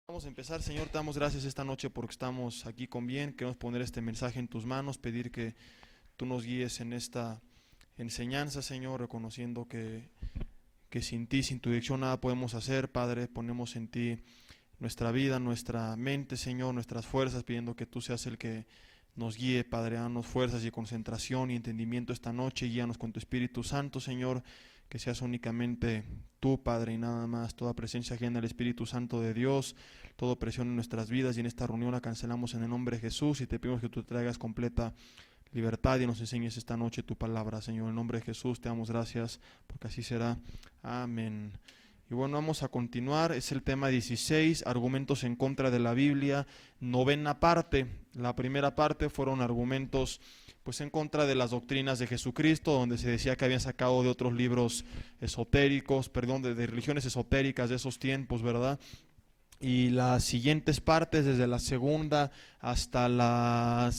Vamos a empezar, Señor, te damos gracias esta noche porque estamos aquí con bien. Queremos poner este mensaje en tus manos, pedir que tú nos guíes en esta enseñanza, Señor, reconociendo que sin ti, sin tu dirección, nada podemos hacer. Padre, ponemos en ti nuestra vida, nuestra mente, Señor, nuestras fuerzas, pidiendo que tú seas el que nos guíe, Padre. Danos fuerzas y concentración y entendimiento esta noche. Guíanos con tu Espíritu Santo, Señor, que seas únicamente tú, Padre, y nada más. Toda presencia ajena del Espíritu Santo de Dios, toda presión en nuestras vidas y en esta reunión la cancelamos en el nombre de Jesús y te pedimos que tú traigas completa libertad y nos enseñes esta noche tu palabra, Señor. En el nombre de Jesús te damos gracias porque así será. Amén. Y bueno, vamos a continuar. Es el tema 16, argumentos en contra de la Biblia, novena parte. La primera parte fueron argumentos pues en contra de las doctrinas de Jesucristo, donde se decía que habían sacado de otros libros esotéricos, perdón, de religiones esotéricas de esos tiempos, ¿verdad? Y las siguientes partes, desde la segunda hasta la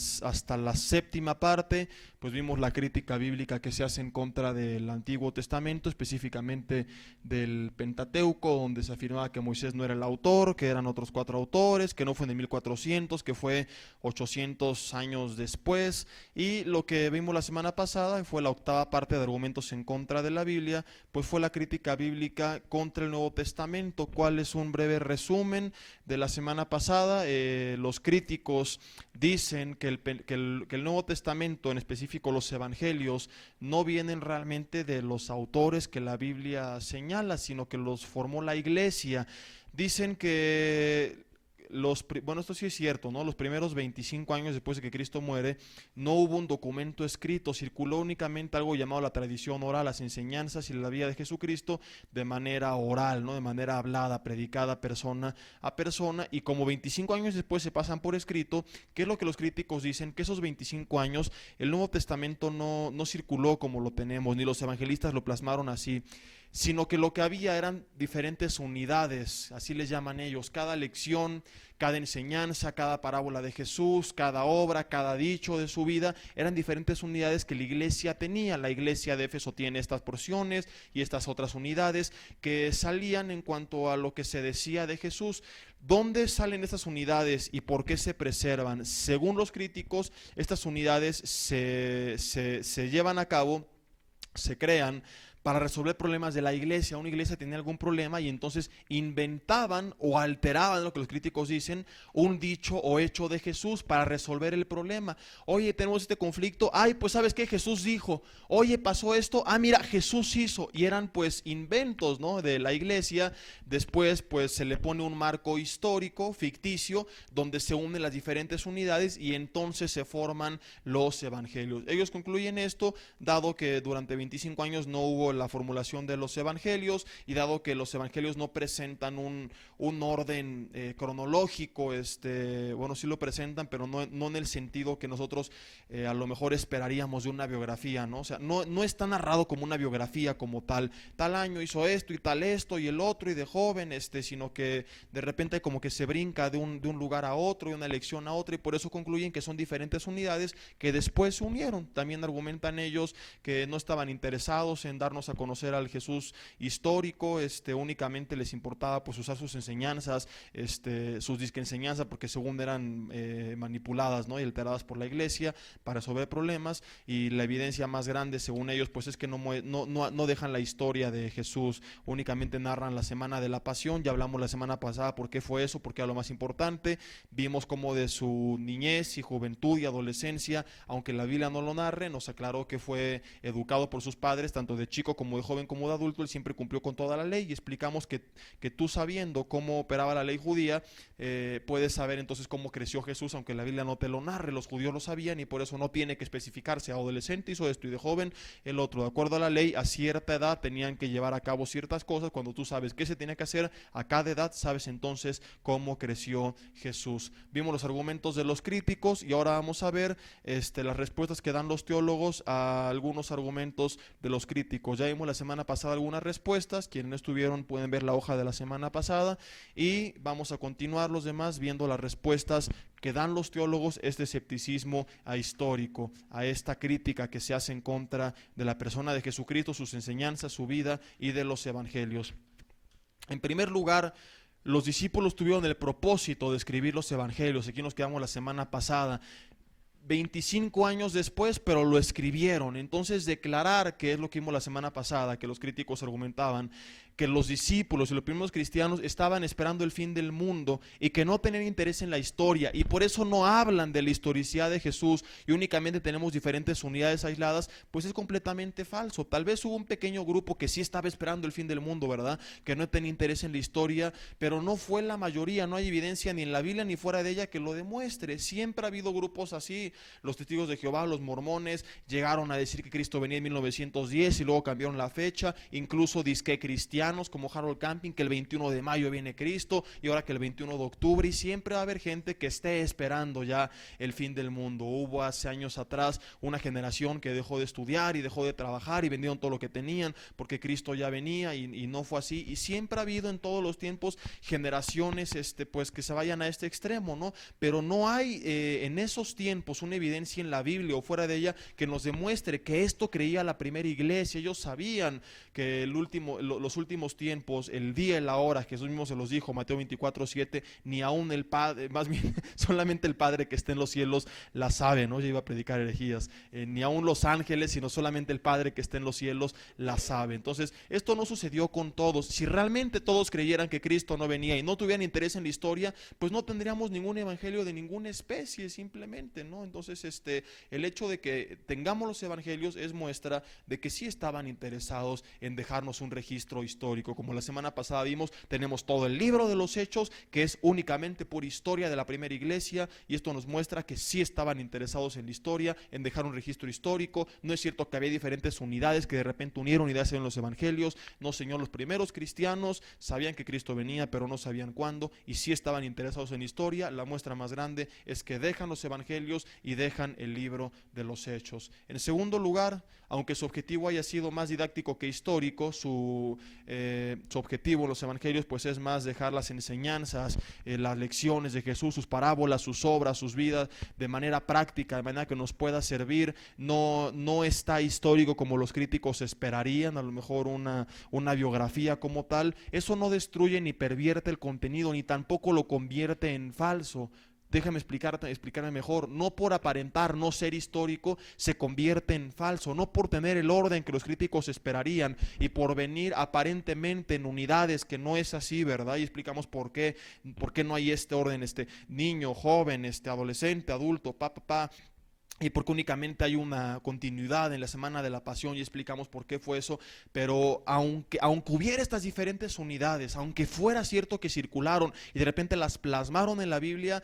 séptima parte, pues vimos la crítica bíblica que se hace en contra del Antiguo Testamento, específicamente del Pentateuco, donde se afirmaba que Moisés no era el autor, que eran otros 4 autores, que no fue en el 1400, que fue 800 años después. Y lo que vimos la semana pasada fue la octava parte de argumentos en contra de la Biblia, pues fue la crítica bíblica contra el Nuevo Testamento. ¿Cuál es un breve resumen de la semana pasada? Los críticos dicen que el Nuevo Testamento, en específico los evangelios, no vienen realmente de los autores que la Biblia señala, sino que los formó la iglesia. Dicen que bueno, esto sí es cierto, ¿no? Los primeros 25 años después de que Cristo muere, no hubo un documento escrito, circuló únicamente algo llamado la tradición oral, las enseñanzas y la vida de Jesucristo de manera oral, ¿no? De manera hablada, predicada persona a persona, y como 25 años después se pasan por escrito. ¿Qué es lo que los críticos dicen? Que esos 25 años el Nuevo Testamento no circuló como lo tenemos, ni los evangelistas lo plasmaron así, sino que lo que había eran diferentes unidades, así les llaman ellos. Cada lección, cada enseñanza, cada parábola de Jesús, cada obra, cada dicho de su vida, eran diferentes unidades que la iglesia tenía. La iglesia de Éfeso tiene estas porciones y estas otras unidades que salían en cuanto a lo que se decía de Jesús. ¿Dónde salen estas unidades y por qué se preservan? Según los críticos, estas unidades se llevan a cabo, se crean para resolver problemas de la iglesia. Una iglesia tenía algún problema y entonces inventaban o alteraban, lo que los críticos dicen, un dicho o hecho de Jesús para resolver el problema. Oye, tenemos este conflicto, ay, pues ¿sabes qué? Jesús dijo. Oye, pasó esto, ah, mira, Jesús hizo. Y eran pues inventos, ¿no?, de la iglesia. Después pues se le pone un marco histórico, ficticio, donde se unen las diferentes unidades y entonces se forman los evangelios. Ellos concluyen esto, dado que durante 25 años no hubo la formulación de los evangelios y dado que los evangelios no presentan un orden cronológico, bueno, sí lo presentan, pero no en el sentido que nosotros a lo mejor esperaríamos de una biografía, ¿no? O sea, no está narrado como una biografía como tal año hizo esto y tal esto y el otro y de joven, sino que de repente como que se brinca de un lugar a otro, de una elección a otra, y por eso concluyen que son diferentes unidades que después se unieron. También argumentan ellos que no estaban interesados en darnos a conocer al Jesús histórico, únicamente les importaba pues usar sus enseñanzas, sus disque enseñanzas, porque según eran manipuladas, ¿no?, y alteradas por la iglesia para resolver problemas. Y la evidencia más grande, según ellos, pues es que no dejan la historia de Jesús, únicamente narran la semana de la pasión. Ya hablamos la semana pasada por qué fue eso, porque era lo más importante. Vimos cómo de su niñez y juventud y adolescencia, aunque la Biblia no lo narre, nos aclaró que fue educado por sus padres, tanto de chico como de joven como de adulto. Él siempre cumplió con toda la ley, y explicamos que tú, sabiendo cómo operaba la ley judía, puedes saber entonces cómo creció Jesús, aunque la Biblia no te lo narre. Los judíos lo sabían y por eso no tiene que especificarse: adolescente hizo esto y de joven el otro. De acuerdo a la ley, a cierta edad tenían que llevar a cabo ciertas cosas. Cuando tú sabes qué se tiene que hacer a cada edad, sabes entonces cómo creció Jesús. Vimos los argumentos de los críticos y ahora vamos a ver las respuestas que dan los teólogos a algunos argumentos de los críticos. Ya vimos la semana pasada algunas respuestas. Quienes no estuvieron pueden ver la hoja de la semana pasada, y vamos a continuar los demás viendo las respuestas que dan los teólogos, este escepticismo histórico, a esta crítica que se hace en contra de la persona de Jesucristo, sus enseñanzas, su vida y de los evangelios. En primer lugar, los discípulos tuvieron el propósito de escribir los evangelios. Aquí nos quedamos la semana pasada. 25 años después, pero lo escribieron. Entonces, declarar, que es lo que vimos la semana pasada, que los críticos argumentaban, que los discípulos y los primeros cristianos estaban esperando el fin del mundo y que no tenían interés en la historia, y por eso no hablan de la historicidad de Jesús y únicamente tenemos diferentes unidades aisladas, pues es completamente falso. Tal vez hubo un pequeño grupo que sí estaba esperando el fin del mundo, ¿verdad?, que no tenía interés en la historia, pero no fue la mayoría. No hay evidencia ni en la Biblia ni fuera de ella que lo demuestre. Siempre ha habido grupos así. Los testigos de Jehová, los mormones, llegaron a decir que Cristo venía en 1910 y luego cambiaron la fecha. Incluso disque cristianos como Harold Camping, que el 21 de mayo viene Cristo y ahora que el 21 de octubre, y siempre va a haber gente que esté esperando ya el fin del mundo. Hubo hace años atrás una generación que dejó de estudiar y dejó de trabajar y vendieron todo lo que tenían porque Cristo ya venía, y no fue así. Y siempre ha habido en todos los tiempos generaciones pues que se vayan a este extremo, ¿no? Pero no hay en esos tiempos una evidencia en la Biblia o fuera de ella que nos demuestre que esto creía la primera iglesia. Ellos sabían que los últimos tiempos, el día y la hora, Jesús mismo se los dijo, Mateo 24:7, ni aún el Padre, más bien solamente el Padre que está en los cielos la sabe, ¿no? Yo iba a predicar herejías, ni aún los ángeles, sino solamente el Padre que está en los cielos la sabe. Entonces, esto no sucedió con todos. Si realmente todos creyeran que Cristo no venía y no tuvieran interés en la historia, pues no tendríamos ningún evangelio de ninguna especie, simplemente, ¿no? Entonces, el hecho de que tengamos los evangelios es muestra de que sí estaban interesados en dejarnos un registro histórico. Como la semana pasada vimos, tenemos todo el libro de los Hechos, que es únicamente por historia de la primera iglesia, y esto nos muestra que sí estaban interesados en la historia, en dejar un registro histórico. No es cierto que había diferentes unidades que de repente unieron ideas en los evangelios. No, señor, los primeros cristianos sabían que Cristo venía, pero no sabían cuándo, y sí estaban interesados en historia. La muestra más grande es que dejan los evangelios y dejan el libro de los Hechos. En segundo lugar, aunque su objetivo haya sido más didáctico que histórico, su objetivo en los evangelios pues es más dejar las enseñanzas, las lecciones de Jesús, sus parábolas, sus obras, sus vidas de manera práctica, de manera que nos pueda servir. No está histórico como los críticos esperarían, a lo mejor una biografía como tal. Eso no destruye ni pervierte el contenido, ni tampoco lo convierte en falso. Déjame explicarme mejor. No por aparentar no ser histórico se convierte en falso, no por tener el orden que los críticos esperarían y por venir aparentemente en unidades que no es así, ¿verdad? Y explicamos por qué no hay este orden, niño, joven, adolescente, adulto, papá. Y porque únicamente hay una continuidad en la semana de la pasión, y explicamos por qué fue eso. Pero aunque hubiera estas diferentes unidades, aunque fuera cierto que circularon y de repente las plasmaron en la Biblia,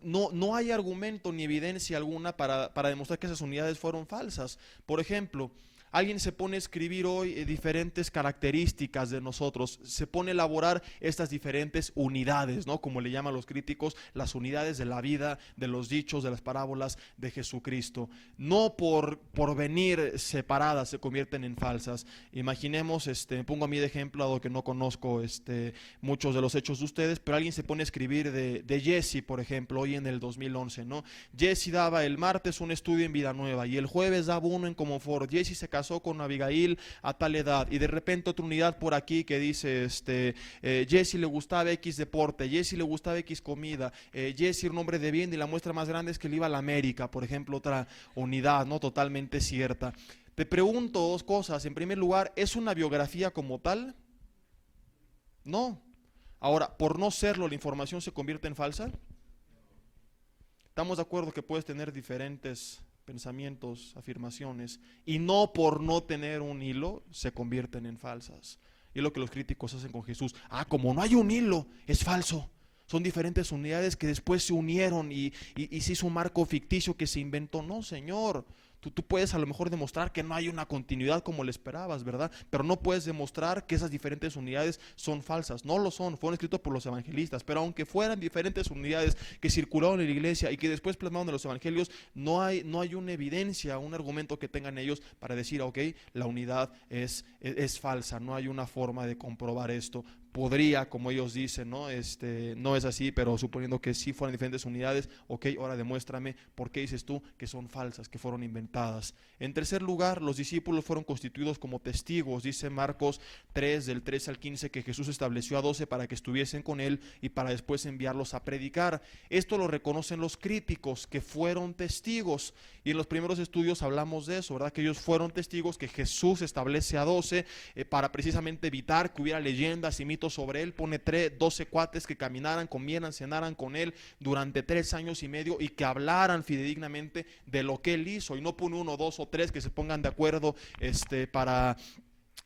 no hay argumento ni evidencia alguna para demostrar que esas unidades fueron falsas. Por ejemplo, alguien se pone a escribir hoy diferentes características de nosotros, se pone a elaborar estas diferentes unidades, ¿no? Como le llaman los críticos, las unidades de la vida, de los dichos, de las parábolas de Jesucristo. No por venir separadas se convierten en falsas. Imaginemos, pongo a mí de ejemplo, dado que no conozco muchos de los hechos de ustedes, pero alguien se pone a escribir de Jesse, por ejemplo, hoy en el 2011, ¿no? Jesse daba el martes un estudio en Vida Nueva y el jueves daba uno en Comfort. Jesse se casó con Abigail a tal edad, y de repente otra unidad por aquí que dice Jesse le gustaba X deporte, Jesse le gustaba X comida, Jesse era un hombre de bien, y la muestra más grande es que él iba a la América, por ejemplo. Otra unidad, no totalmente cierta. Te pregunto dos cosas. En primer lugar, ¿es una biografía como tal? No. Ahora, por no serlo, ¿la información se convierte en falsa? Estamos de acuerdo que puedes tener diferentes pensamientos, afirmaciones, y no por no tener un hilo se convierten en falsas. Y es lo que los críticos hacen con Jesús. Como no hay un hilo, es falso. Son diferentes unidades que después se unieron y se hizo un marco ficticio que se inventó. No, señor. Tú puedes a lo mejor demostrar que no hay una continuidad como le esperabas, ¿verdad? Pero no puedes demostrar que esas diferentes unidades son falsas. No lo son, fueron escritos por los evangelistas. Pero aunque fueran diferentes unidades que circularon en la iglesia y que después plasmaron en los evangelios, no hay una evidencia, un argumento que tengan ellos para decir, ok, la unidad es falsa. No hay una forma de comprobar esto. podría, como ellos dicen, ¿no? No es así, pero suponiendo que sí fueran diferentes unidades, ok, ahora demuéstrame por qué dices tú que son falsas, que fueron inventadas. En tercer lugar, los discípulos fueron constituidos como testigos. Dice Marcos 3, del 13 al 15, que Jesús estableció a 12 para que estuviesen con él y para después enviarlos a predicar. Esto lo reconocen los críticos, que fueron testigos. Y en los primeros estudios hablamos de eso, ¿verdad? Que ellos fueron testigos, que Jesús establece a 12 para precisamente evitar que hubiera leyendas y mitos sobre él. Pone 12 cuates que caminaran, comieran, cenaran con él durante 3 años y medio y que hablaran fidedignamente de lo que él hizo. Y no pone 1, 2 o 3 que se pongan de acuerdo para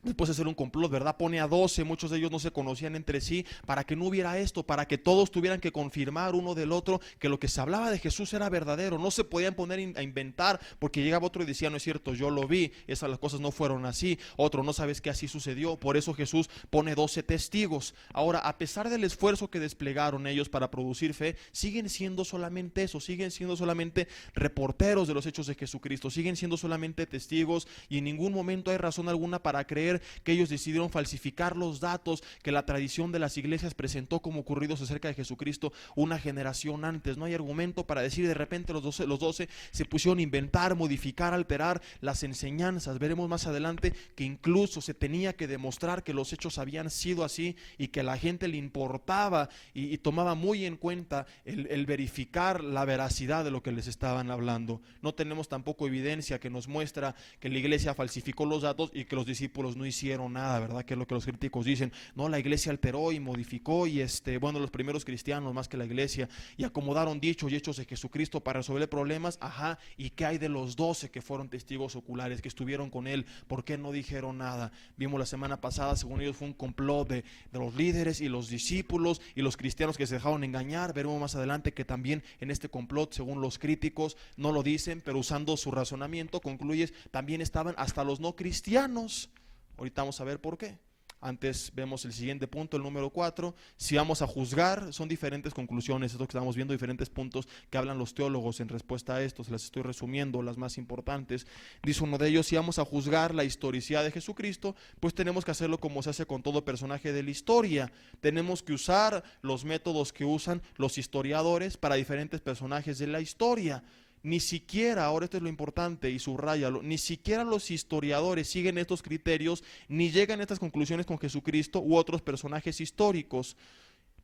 después de hacer un complot, ¿verdad? Pone a 12, muchos de ellos no se conocían entre sí, para que no hubiera esto, para que todos tuvieran que confirmar uno del otro que lo que se hablaba de Jesús era verdadero. No se podían poner a inventar, porque llegaba otro y decía, no es cierto, yo lo vi, esas las cosas no fueron así. Otro, no sabes que así sucedió. Por eso Jesús pone 12 testigos. Ahora, a pesar del esfuerzo que desplegaron ellos para producir fe, siguen siendo solamente eso, siguen siendo solamente reporteros de los hechos de Jesucristo, siguen siendo solamente testigos, y en ningún momento hay razón alguna para creer que ellos decidieron falsificar los datos que la tradición de las iglesias presentó como ocurridos acerca de Jesucristo una generación antes. No hay argumento para decir de repente los 12 se pusieron a inventar, modificar, alterar las enseñanzas. Veremos más adelante que incluso se tenía que demostrar que los hechos habían sido así y que a la gente le importaba y tomaba muy en cuenta el verificar la veracidad de lo que les estaban hablando. No tenemos tampoco evidencia que nos muestra que la iglesia falsificó los datos y que los discípulos no hicieron nada, ¿verdad? Que es lo que los críticos dicen. No, la iglesia alteró y modificó y los primeros cristianos más que la iglesia, y acomodaron dichos y hechos de Jesucristo para resolver problemas. Ajá, ¿y qué hay de los 12 que fueron testigos oculares, que estuvieron con él? ¿Por qué no dijeron nada? Vimos la semana pasada, según ellos fue un complot de los líderes y los discípulos y los cristianos que se dejaron engañar. Veremos más adelante que también en este complot, según los críticos, no lo dicen, pero usando su razonamiento concluyes, también estaban hasta los no cristianos. Ahorita vamos a ver por qué. Antes vemos el siguiente punto, el número 4. Si vamos a juzgar, son diferentes conclusiones, esto que estamos viendo, diferentes puntos que hablan los teólogos en respuesta a esto. Se las estoy resumiendo, las más importantes. Dice uno de ellos, si vamos a juzgar la historicidad de Jesucristo, pues tenemos que hacerlo como se hace con todo personaje de la historia. Tenemos que usar los métodos que usan los historiadores para diferentes personajes de la historia. Ni siquiera, ahora esto es lo importante y subráyalo, ni siquiera los historiadores siguen estos criterios ni llegan a estas conclusiones con Jesucristo u otros personajes históricos.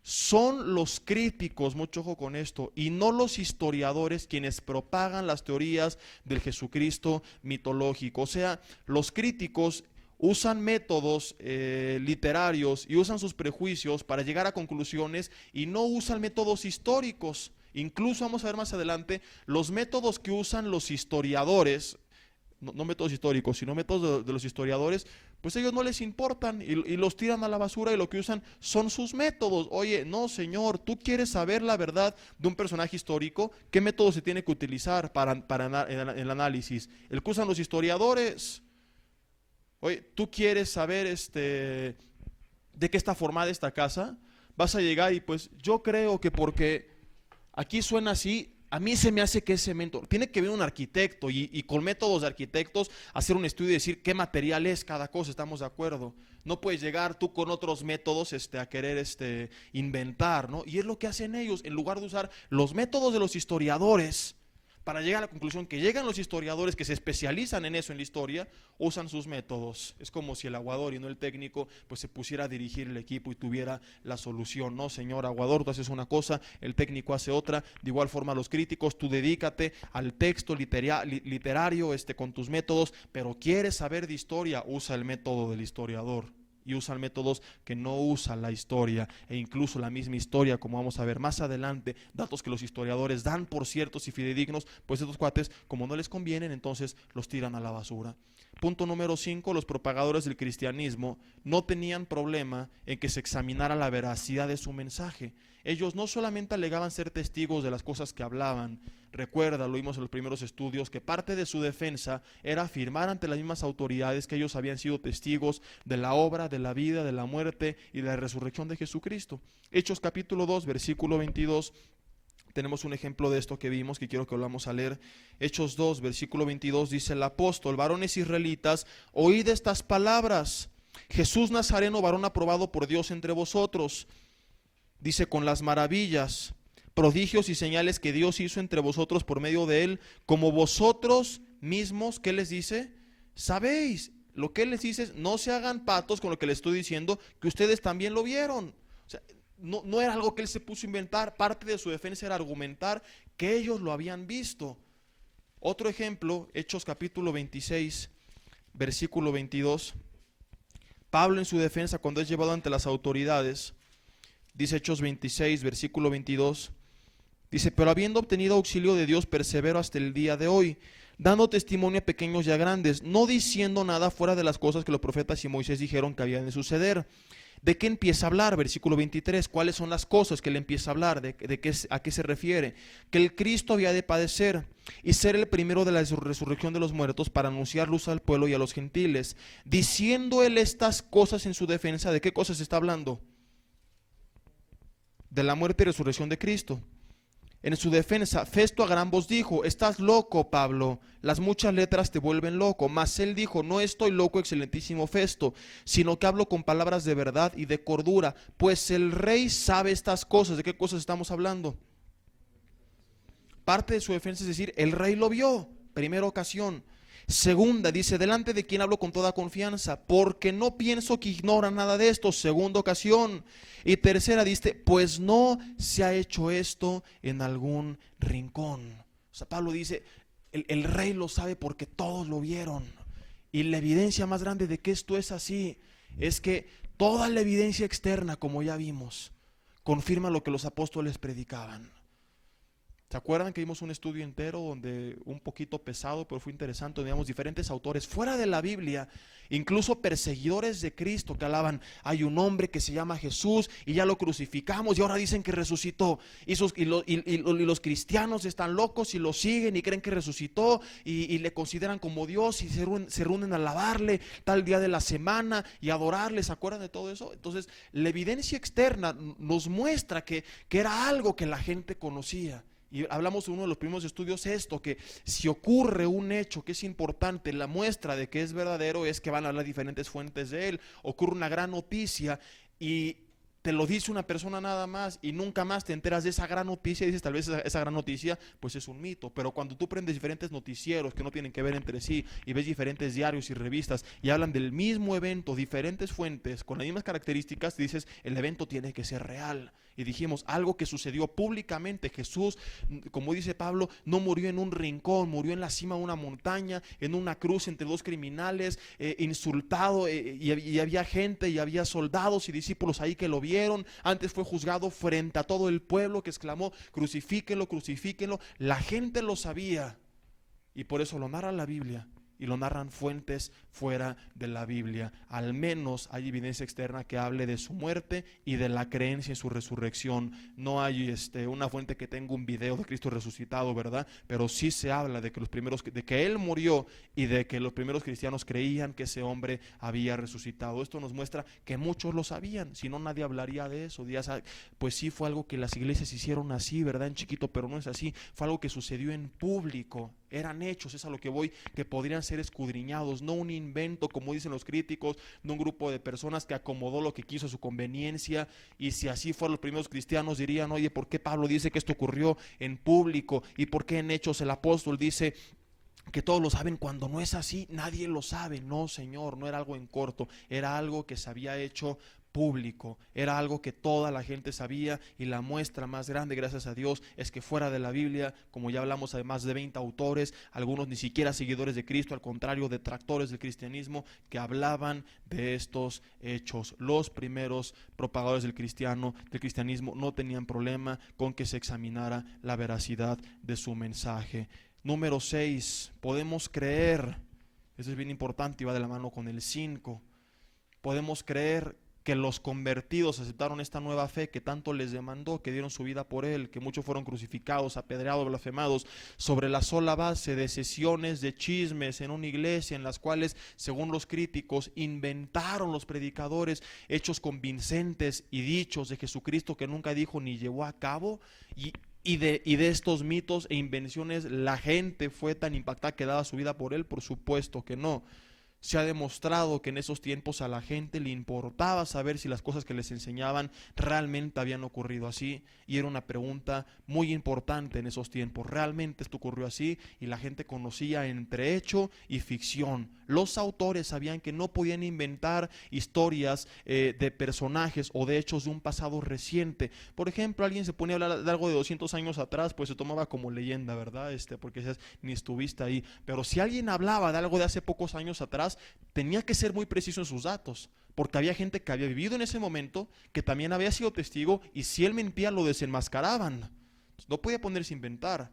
Son los críticos, mucho ojo con esto, y no los historiadores quienes propagan las teorías del Jesucristo mitológico. O sea, los críticos usan métodos literarios y usan sus prejuicios para llegar a conclusiones y no usan métodos históricos. Incluso vamos a ver más adelante los métodos que usan los historiadores, no métodos históricos, sino métodos de los historiadores, pues ellos no les importan y los tiran a la basura, y lo que usan son sus métodos. Oye, no señor, tú quieres saber la verdad de un personaje histórico, ¿qué método se tiene que utilizar para el análisis? El que usan los historiadores. Oye, tú quieres saber de qué está formada esta casa, vas a llegar y pues yo creo que porque aquí suena así, a mí se me hace que ese cemento. Tiene que ver un arquitecto y con métodos de arquitectos hacer un estudio y decir qué material es cada cosa, estamos de acuerdo. No puedes llegar tú con otros métodos a querer inventar, ¿no? Y es lo que hacen ellos, en lugar de usar los métodos de los historiadores para llegar a la conclusión que llegan los historiadores que se especializan en eso, en la historia, usan sus métodos. Es como si el aguador y no el técnico pues se pusiera a dirigir el equipo y tuviera la solución. No, señor aguador, tú haces una cosa, el técnico hace otra. De igual forma los críticos, tú dedícate al texto literario con tus métodos, pero quieres saber de historia, usa el método del historiador. Y usan métodos que no usa la historia, e incluso la misma historia, como vamos a ver más adelante, datos que los historiadores dan por ciertos y fidedignos, pues estos cuates, como no les convienen, entonces los tiran a la basura. Punto número 5, los propagadores del cristianismo no tenían problema en que se examinara la veracidad de su mensaje. Ellos no solamente alegaban ser testigos de las cosas que hablaban. Recuerda, lo vimos en los primeros estudios, que parte de su defensa era afirmar ante las mismas autoridades que ellos habían sido testigos de la obra, de la vida, de la muerte y de la resurrección de Jesucristo. Hechos capítulo 2, versículo 22, tenemos un ejemplo de esto que vimos, que quiero que volvamos a leer. Hechos 2, versículo 22, dice el apóstol: varones israelitas, oíd estas palabras. Jesús Nazareno, varón aprobado por Dios entre vosotros. Dice, con las maravillas, prodigios y señales que Dios hizo entre vosotros por medio de él, como vosotros mismos, ¿qué les dice? Sabéis. Lo que él les dice es, no se hagan patos con lo que les estoy diciendo, que ustedes también lo vieron. O sea, no era algo que él se puso a inventar. Parte de su defensa era argumentar que ellos lo habían visto. Otro ejemplo, Hechos capítulo 26, versículo 22. Pablo en su defensa, cuando es llevado ante las autoridades, dice Hechos 26, versículo 22, dice, pero habiendo obtenido auxilio de Dios, persevero hasta el día de hoy, dando testimonio a pequeños y a grandes, no diciendo nada fuera de las cosas que los profetas y Moisés dijeron que habían de suceder. ¿De qué empieza a hablar? Versículo 23, ¿cuáles son las cosas que le empieza a hablar? ¿A qué se refiere? Que el Cristo había de padecer y ser el primero de la resurrección de los muertos para anunciar luz al pueblo y a los gentiles. Diciendo él estas cosas en su defensa, ¿de qué cosas está hablando? De la muerte y resurrección de Cristo. En su defensa, Festo a gran voz dijo, estás loco, Pablo, las muchas letras te vuelven loco. Mas él dijo, no estoy loco, excelentísimo Festo, sino que hablo con palabras de verdad y de cordura, pues el rey sabe estas cosas. ¿De qué cosas estamos hablando? Parte de su defensa es decir, el rey lo vio, primera ocasión. Segunda, dice, delante de quien hablo con toda confianza, porque no pienso que ignora nada de esto, segunda ocasión. Y tercera, dice, pues no se ha hecho esto en algún rincón. O sea, Pablo dice, el rey lo sabe porque todos lo vieron. Y la evidencia más grande de que esto es así, es que toda la evidencia externa, como ya vimos, confirma lo que los apóstoles predicaban. ¿Se acuerdan que vimos un estudio entero donde un poquito pesado, pero fue interesante, donde vimos diferentes autores fuera de la Biblia, incluso perseguidores de Cristo que hablaban, hay un hombre que se llama Jesús y ya lo crucificamos y ahora dicen que resucitó y los cristianos están locos y lo siguen y creen que resucitó y le consideran como Dios y se reúnen a alabarle tal día de la semana y adorarle? ¿Se acuerdan de todo eso? Entonces la evidencia externa nos muestra que era algo que la gente conocía. Y hablamos en uno de los primeros estudios esto, que si ocurre un hecho que es importante, la muestra de que es verdadero es que van a hablar diferentes fuentes de él. Ocurre una gran noticia y te lo dice una persona nada más y nunca más te enteras de esa gran noticia y dices, tal vez esa gran noticia pues es un mito. Pero cuando tú prendes diferentes noticieros que no tienen que ver entre sí y ves diferentes diarios y revistas y hablan del mismo evento, diferentes fuentes con las mismas características, dices, el evento tiene que ser real. Y dijimos, algo que sucedió públicamente. Jesús, como dice Pablo, no murió en un rincón, murió en la cima de una montaña, en una cruz entre dos criminales, insultado, y había gente y había soldados y discípulos ahí que lo vieron. Antes fue juzgado frente a todo el pueblo que exclamó, crucifíquenlo, crucifíquenlo. La gente lo sabía y por eso lo narra la Biblia. Y lo narran fuentes fuera de la Biblia. Al menos hay evidencia externa que hable de su muerte y de la creencia en su resurrección. No hay una fuente que tenga un video de Cristo resucitado, ¿verdad? Pero sí se habla de que Él murió y de que los primeros cristianos creían que ese hombre había resucitado. Esto nos muestra que muchos lo sabían, si no nadie hablaría de eso. Pues sí, fue algo que las iglesias hicieron así, ¿verdad? En chiquito, pero no es así. Fue algo que sucedió en público. Eran hechos, es a lo que voy, que podrían ser escudriñados, no un invento, como dicen los críticos, no un grupo de personas que acomodó lo que quiso a su conveniencia. Y si así fueron los primeros cristianos, dirían, oye, ¿por qué Pablo dice que esto ocurrió en público? ¿Y por qué en Hechos el apóstol dice que todos lo saben cuando no es así? Nadie lo sabe. No, Señor, no era algo en corto, era algo que se había hecho público, era algo que toda la gente sabía. Y la muestra más grande, gracias a Dios, es que fuera de la Biblia, como ya hablamos, hay más de 20 autores, algunos ni siquiera seguidores de Cristo, al contrario, detractores del cristianismo, que hablaban de estos hechos. Los primeros propagadores del cristianismo no tenían problema con que se examinara la veracidad de su mensaje. Número 6, podemos creer, eso es bien importante y va de la mano con el 5, podemos creer que los convertidos aceptaron esta nueva fe que tanto les demandó, que dieron su vida por él, que muchos fueron crucificados, apedreados, blasfemados, sobre la sola base de sesiones, de chismes en una iglesia en las cuales, según los críticos, inventaron los predicadores hechos convincentes y dichos de Jesucristo que nunca dijo ni llevó a cabo. Y de estos mitos e invenciones la gente fue tan impactada que daba su vida por él. Por supuesto que no. Se ha demostrado que en esos tiempos a la gente le importaba saber si las cosas que les enseñaban realmente habían ocurrido así, y era una pregunta muy importante en esos tiempos. ¿Realmente esto ocurrió así? Y la gente conocía entre hecho y ficción. Los autores sabían que no podían inventar historias de personajes o de hechos de un pasado reciente. Por ejemplo, alguien se ponía a hablar de algo de 200 años atrás, pues se tomaba como leyenda, ¿verdad? Porque ni estuviste ahí. Pero si alguien hablaba de algo de hace pocos años atrás, tenía que ser muy preciso en sus datos, porque había gente que había vivido en ese momento, que también había sido testigo, y si él mentía lo desenmascaraban. No podía ponerse a inventar.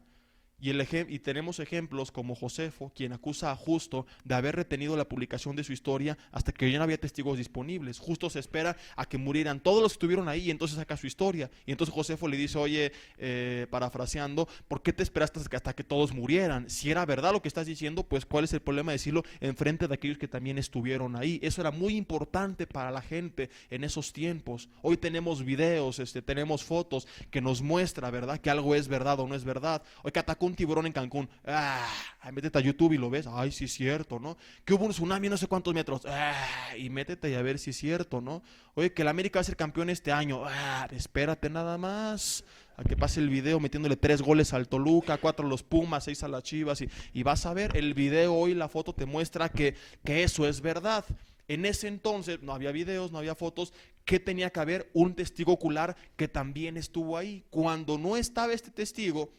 Y tenemos ejemplos como Josefo, quien acusa a Justo de haber retenido la publicación de su historia hasta que ya no había testigos disponibles. Justo se espera a que murieran todos los que estuvieron ahí, y entonces saca su historia. Y entonces Josefo le dice, oye, parafraseando, ¿por qué te esperaste hasta que todos murieran? Si era verdad lo que estás diciendo, pues ¿cuál es el problema de decirlo en frente de aquellos que también estuvieron ahí? Eso era muy importante para la gente en esos tiempos. Hoy tenemos videos, tenemos fotos que nos muestra, ¿verdad?, que algo es verdad o no es verdad. Hoy que atacó un tiburón en Cancún, métete a YouTube y lo ves, ay, sí es cierto, ¿no? Que hubo un tsunami no sé cuántos metros, y métete y a ver si es cierto, ¿no? Oye, que la América va a ser campeón este año, espérate nada más a que pase el video metiéndole 3 goles al Toluca, 4 a los Pumas, 6 a las Chivas, y vas a ver, el video hoy, la foto te muestra que eso es verdad. En ese entonces no había videos, no había fotos. ¿Qué tenía que haber? Un testigo ocular que también estuvo ahí. Cuando no estaba este testigo,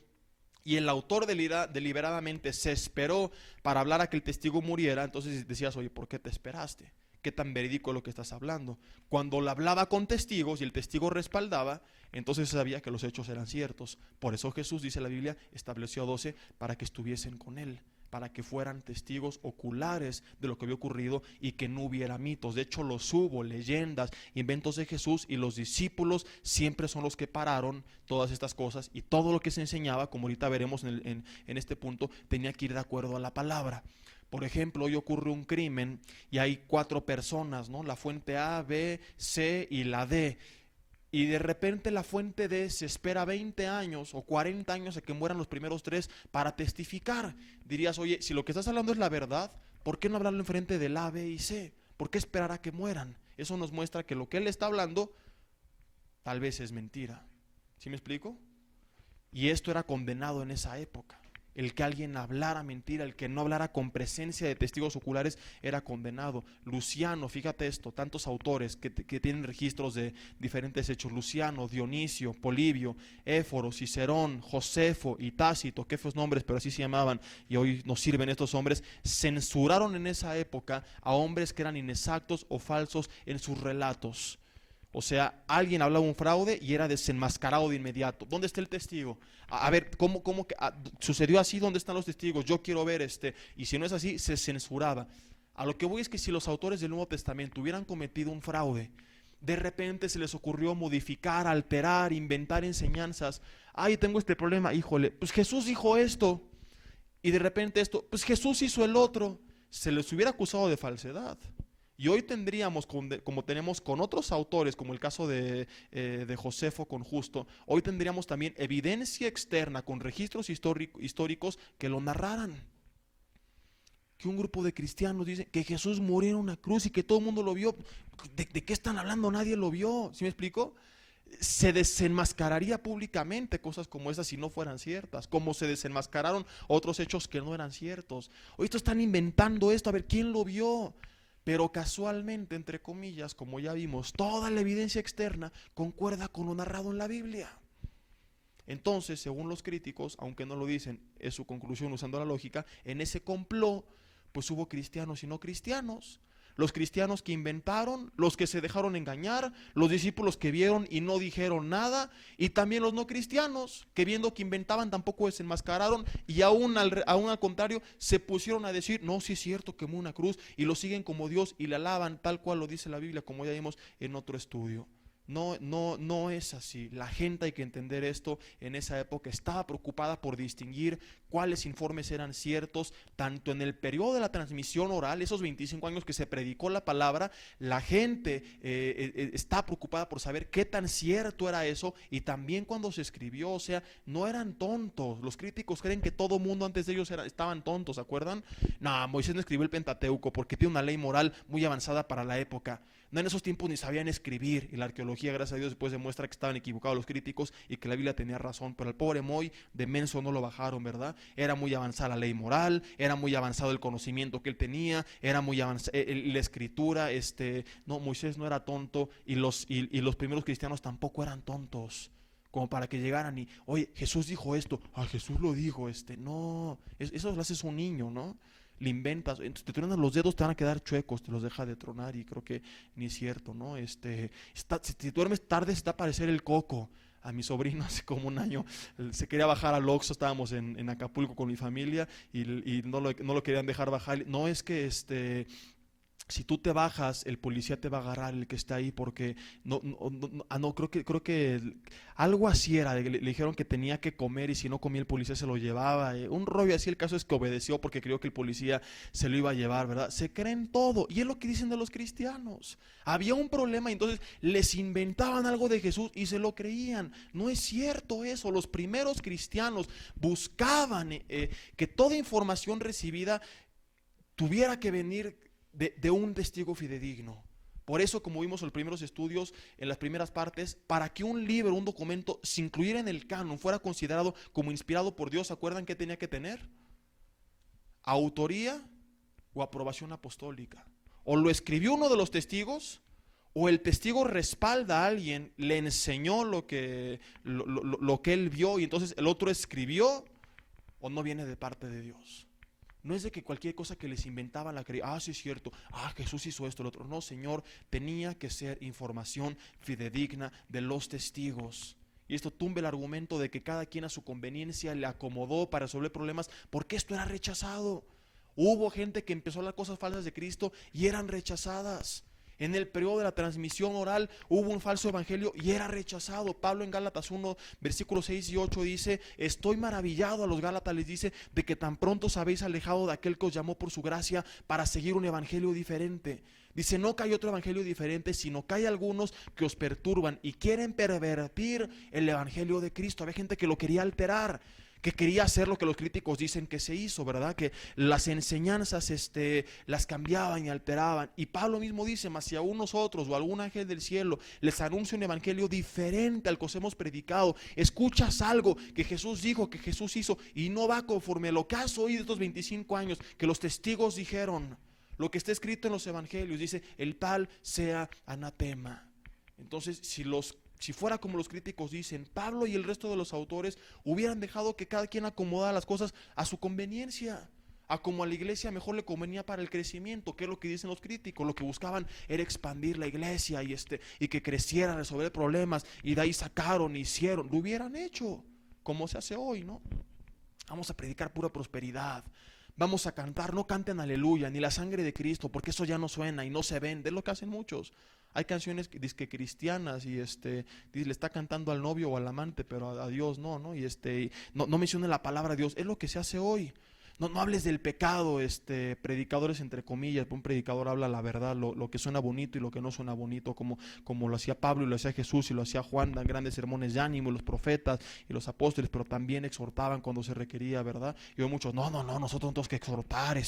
y el autor deliberadamente se esperó para hablar a que el testigo muriera, entonces decías, oye, ¿por qué te esperaste? ¿Qué tan verídico es lo que estás hablando? Cuando le hablaba con testigos y el testigo respaldaba, entonces sabía que los hechos eran ciertos. Por eso Jesús, dice la Biblia, estableció a 12 para que estuviesen con él, para que fueran testigos oculares de lo que había ocurrido y que no hubiera mitos. De hecho, los hubo, leyendas, inventos de Jesús, y los discípulos siempre son los que pararon todas estas cosas, y todo lo que se enseñaba, como ahorita veremos en este punto, tenía que ir de acuerdo a la palabra. Por ejemplo, hoy ocurre un crimen y hay 4 personas, ¿no? La fuente A, B, C y la D. Y de repente la fuente D se espera 20 años o 40 años a que mueran los primeros 3 para testificar. Dirías, oye, si lo que estás hablando es la verdad, ¿por qué no hablarlo en frente del A, B y C? ¿Por qué esperar a que mueran? Eso nos muestra que lo que él está hablando tal vez es mentira. ¿Sí me explico? Y esto era condenado en esa época. El que alguien hablara mentira, el que no hablara con presencia de testigos oculares, era condenado. Luciano, fíjate esto, tantos autores que tienen registros de diferentes hechos: Luciano, Dionisio, Polibio, Éforo, Cicerón, Josefo y Tácito, que feos nombres, pero así se llamaban, y hoy nos sirven estos hombres. Censuraron en esa época a hombres que eran inexactos o falsos en sus relatos. O sea, alguien hablaba un fraude y era desenmascarado de inmediato. ¿Dónde está el testigo? A ver, ¿cómo que sucedió así? ¿Dónde están los testigos? Yo quiero ver y si no es así, se censuraba. A lo que voy es que si los autores del Nuevo Testamento hubieran cometido un fraude, de repente se les ocurrió modificar, alterar, inventar enseñanzas. Ay, tengo este problema, híjole, pues Jesús dijo esto, y de repente esto, pues Jesús hizo el otro. Se les hubiera acusado de falsedad. Y hoy tendríamos, como tenemos con otros autores, como el caso de Josefo con Justo, hoy tendríamos también evidencia externa con registros históricos que lo narraran. Que un grupo de cristianos dice que Jesús murió en una cruz y que todo el mundo lo vio. ¿De qué están hablando? Nadie lo vio. ¿Sí me explico? Se desenmascararía públicamente cosas como esas si no fueran ciertas, como se desenmascararon otros hechos que no eran ciertos. Hoy están inventando esto, a ver, ¿quién lo vio? Pero casualmente, entre comillas, como ya vimos, toda la evidencia externa concuerda con lo narrado en la Biblia. Entonces, según los críticos, aunque no lo dicen, es su conclusión usando la lógica, en ese complot, pues hubo cristianos y no cristianos. Los cristianos que inventaron, los que se dejaron engañar, los discípulos que vieron y no dijeron nada, y también los no cristianos, que viendo que inventaban tampoco desenmascararon, y aún al contrario, se pusieron a decir, no, sí es cierto, quemó una cruz, y lo siguen como Dios y le alaban tal cual lo dice la Biblia, como ya vimos en otro estudio. No es así. La gente, hay que entender esto, en esa época estaba preocupada por distinguir cuáles informes eran ciertos, tanto en el periodo de la transmisión oral, esos 25 años que se predicó la palabra, la gente está preocupada por saber qué tan cierto era eso, y también cuando se escribió, o sea, no eran tontos. Los críticos creen que todo mundo antes de ellos estaban tontos, ¿se acuerdan? No, Moisés no escribió el Pentateuco porque tiene una ley moral muy avanzada para la época. No, en esos tiempos ni sabían escribir, y la arqueología, gracias a Dios, después demuestra que estaban equivocados los críticos y que la Biblia tenía razón. Pero al pobre Moy de menso no lo bajaron, ¿verdad? Era muy avanzada la ley moral, era muy avanzado el conocimiento que él tenía, era muy avanzada la escritura. No, Moisés no era tonto, y los primeros cristianos tampoco eran tontos, como para que llegaran y, oye, Jesús dijo esto, Jesús lo dijo, no, eso lo haces un niño, ¿no? Le inventas, entonces te truenan los dedos, te van a quedar chuecos, te los deja de tronar, y creo que ni es cierto, ¿no? Si duermes tarde, se te va a aparecer el coco. A mi sobrino hace como un año se quería bajar al Oxxo, estábamos en Acapulco con mi familia, y no lo querían dejar bajar. No, es que si tú te bajas, el policía te va a agarrar, el que está ahí, porque creo que algo así era. Le dijeron que tenía que comer, y si no comía el policía se lo llevaba. Un rollo así. El caso es que obedeció porque creyó que el policía se lo iba a llevar, ¿verdad? Se creen todo, y es lo que dicen de los cristianos. Había un problema, y entonces les inventaban algo de Jesús y se lo creían. No es cierto eso. Los primeros cristianos buscaban que toda información recibida tuviera que venir de un testigo fidedigno. Por eso, como vimos en los primeros estudios, en las primeras partes, para que un libro, un documento, se incluyera en el canon, fuera considerado como inspirado por Dios, ¿se acuerdan qué tenía que tener? Autoría o aprobación apostólica. O lo escribió uno de los testigos, o el testigo respalda a alguien, le enseñó lo que él vio, y entonces el otro escribió, o no viene de parte de Dios. No es de que cualquier cosa que les inventaban la creían. Sí es cierto, Jesús hizo esto, lo otro. No, Señor, tenía que ser información fidedigna de los testigos. Y esto tumba el argumento de que cada quien a su conveniencia le acomodó para resolver problemas, porque esto era rechazado. Hubo gente que empezó a hablar cosas falsas de Cristo y eran rechazadas. En el periodo de la transmisión oral hubo un falso evangelio y era rechazado. Pablo en Gálatas 1, versículos 6 y 8 dice: estoy maravillado, a los Gálatas les dice, de que tan pronto os habéis alejado de aquel que os llamó por su gracia para seguir un evangelio diferente. Dice, no que hay otro evangelio diferente, sino que hay algunos que os perturban y quieren pervertir el evangelio de Cristo. Había gente que lo quería alterar, que quería hacer lo que los críticos dicen que se hizo, ¿verdad? Que las enseñanzas las cambiaban y alteraban. Y Pablo mismo dice: mas si aún nosotros o algún ángel del cielo les anuncia un evangelio diferente al que os hemos predicado, escuchas algo que Jesús dijo, que Jesús hizo, y no va conforme a lo que has oído estos 25 años, que los testigos dijeron, lo que está escrito en los evangelios, dice, el tal sea anatema. Entonces, si fuera como los críticos dicen, Pablo y el resto de los autores hubieran dejado que cada quien acomodara las cosas a su conveniencia, a como a la iglesia mejor le convenía para el crecimiento, que es lo que dicen los críticos. Lo que buscaban era expandir la iglesia y que creciera, resolver problemas, y de ahí sacaron, hicieron, lo hubieran hecho, como se hace hoy, ¿no? Vamos a predicar pura prosperidad. Vamos a cantar, no canten aleluya, ni la sangre de Cristo, porque eso ya no suena y no se vende. Es lo que hacen muchos. Hay canciones que cristianas, y le está cantando al novio o al amante, pero a Dios no, y no menciona la palabra Dios. Es lo que se hace hoy. No hables del pecado, predicadores entre comillas. Un predicador habla la verdad, lo que suena bonito y lo que no suena bonito, como lo hacía Pablo y lo hacía Jesús y lo hacía Juan, dan grandes sermones de ánimo, y los profetas y los apóstoles, pero también exhortaban cuando se requería, ¿verdad? Y hoy muchos, no, nosotros no tenemos que exhortar,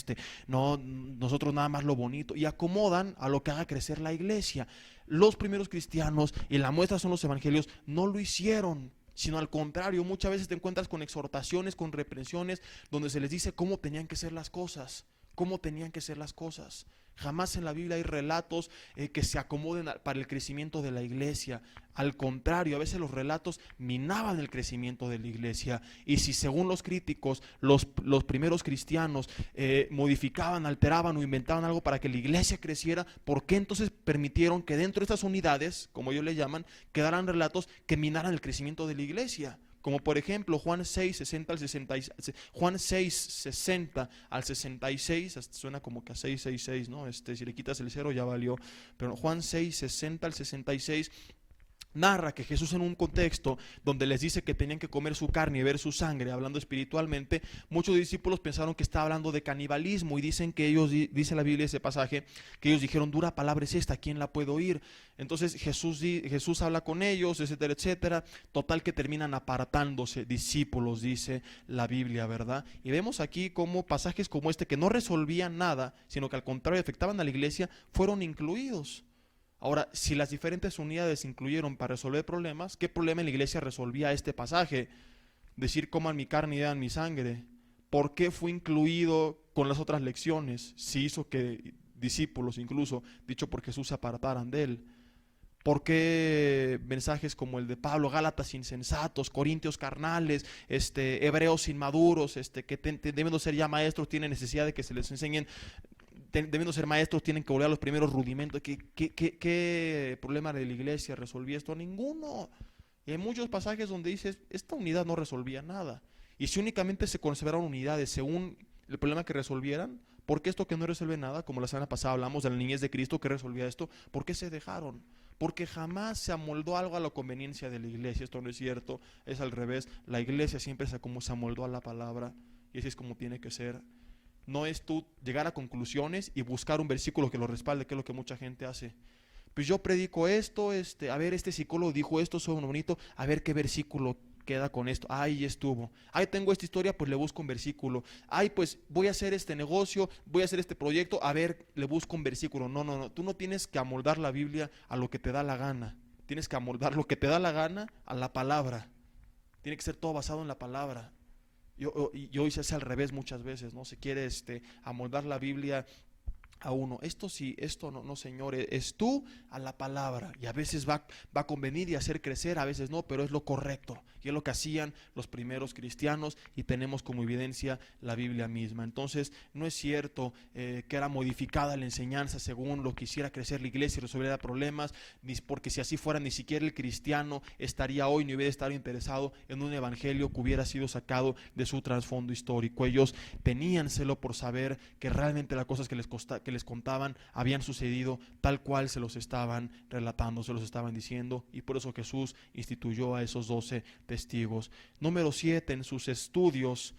no, nosotros nada más lo bonito, y acomodan a lo que haga crecer la iglesia. Los primeros cristianos, y la muestra son los evangelios, no lo hicieron, sino al contrario. Muchas veces te encuentras con exhortaciones, con reprensiones, donde se les dice cómo tenían que ser las cosas, cómo tenían que ser las cosas. Jamás en la Biblia hay relatos que se acomoden para el crecimiento de la iglesia. Al contrario, a veces los relatos minaban el crecimiento de la iglesia. Y si, según los críticos, los primeros cristianos modificaban, alteraban o inventaban algo para que la iglesia creciera, ¿por qué entonces permitieron que dentro de estas unidades, como ellos le llaman, quedaran relatos que minaran el crecimiento de la iglesia? Como por ejemplo Juan 6, 60 al 66, Juan 6, 60 al 66, suena como que a 666, ¿no? Si le quitas el 0 ya valió, pero Juan 6, 60 al 66 narra que Jesús, en un contexto donde les dice que tenían que comer su carne y beber su sangre, hablando espiritualmente, muchos discípulos pensaron que estaba hablando de canibalismo, y dicen que ellos, dice la Biblia ese pasaje, que ellos dijeron: dura palabra es esta, ¿quién la puede oír? Entonces Jesús habla con ellos, etcétera, etcétera. Total que terminan apartándose discípulos, dice la Biblia, ¿verdad? Y vemos aquí cómo pasajes como este, que no resolvían nada, sino que al contrario afectaban a la iglesia, fueron incluidos. Ahora, si las diferentes unidades se incluyeron para resolver problemas, ¿qué problema en la iglesia resolvía este pasaje? Decir: coman mi carne y beban mi sangre. ¿Por qué fue incluido con las otras lecciones? Si hizo que discípulos, incluso dicho por Jesús, se apartaran de él. ¿Por qué mensajes como el de Pablo: Gálatas insensatos, Corintios carnales, hebreos inmaduros, que debiendo ser ya maestros, tienen necesidad de que se les enseñen, debiendo ser maestros, tienen que volver a los primeros rudimentos? ¿Qué problema de la iglesia resolvía esto? Ninguno. Y hay muchos pasajes donde dices: esta unidad no resolvía nada. Y si únicamente se consideraron unidades según el problema que resolvieran, ¿por qué esto que no resuelve nada? Como la semana pasada hablamos de la niñez de Cristo, que resolvía esto. ¿Por qué se dejaron? Porque jamás se amoldó algo a la conveniencia de la iglesia. Esto no es cierto, es al revés. La iglesia siempre se amoldó a la palabra, y así es como tiene que ser. No es tú llegar a conclusiones y buscar un versículo que lo respalde, que es lo que mucha gente hace. Pues yo predico esto, a ver, este psicólogo dijo esto sobre bonito, a ver qué versículo queda con esto. Ahí estuvo. Ahí tengo esta historia, pues le busco un versículo. Ay, pues voy a hacer este negocio, voy a hacer este proyecto, a ver, le busco un versículo. No. Tú no tienes que amoldar la Biblia a lo que te da la gana. Tienes que amoldar lo que te da la gana a la palabra. Tiene que ser todo basado en la palabra. Y hoy se hace al revés muchas veces, ¿no? Se quiere amoldar la Biblia a uno. Esto sí, esto no, Señor, es tú a la palabra. Y a veces va a convenir y hacer crecer, a veces no, pero es lo correcto. Y es lo que hacían los primeros cristianos, y tenemos como evidencia la Biblia misma. Entonces, no es cierto que era modificada la enseñanza según lo que hiciera crecer la iglesia y resolviera problemas, porque si así fuera, ni siquiera el cristiano estaría hoy, ni hubiera estado interesado en un evangelio que hubiera sido sacado de su trasfondo histórico. Ellos tenían celo por saber que realmente las cosas que les contaban habían sucedido tal cual se los estaban relatando, se los estaban diciendo, y por eso Jesús instituyó a esos 12 testigos. Número 7, en sus estudios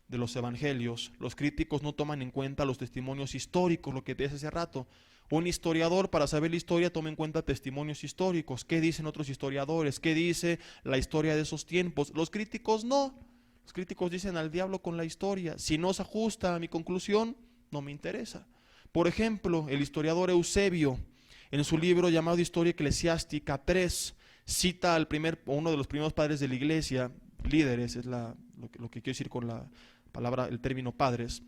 de los evangelios, los críticos no toman en cuenta los testimonios históricos, lo que te decía hace rato. Un historiador, para saber la historia, toma en cuenta testimonios históricos. ¿Qué dicen otros historiadores? ¿Qué dice la historia de esos tiempos? Los críticos no. Los críticos dicen: al diablo con la historia. Si no se ajusta a mi conclusión, no me interesa. Por ejemplo, el historiador Eusebio, en su libro llamado Historia Eclesiástica 3, cita uno de los primeros padres de la iglesia, líderes, es lo que quiero decir con la palabra, el término padres,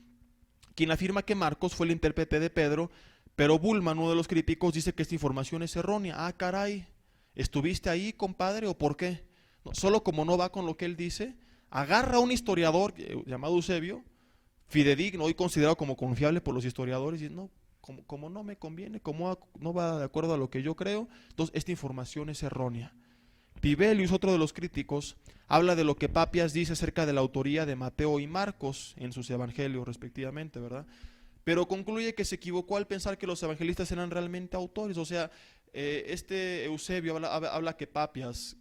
quien afirma que Marcos fue el intérprete de Pedro, pero Bullman, uno de los críticos, dice que esta información es errónea. Ah, caray, ¿estuviste ahí, compadre, o por qué? No, solo como no va con lo que él dice, agarra a un historiador llamado Eusebio, fidedigno y considerado como confiable por los historiadores, y no, como no me conviene, como no va de acuerdo a lo que yo creo, entonces esta información es errónea. Tibelius, otro de los críticos, habla de lo que Papias dice acerca de la autoría de Mateo y Marcos en sus evangelios respectivamente, ¿verdad? Pero concluye que se equivocó al pensar que los evangelistas eran realmente autores. O sea, Eusebio habla que Papias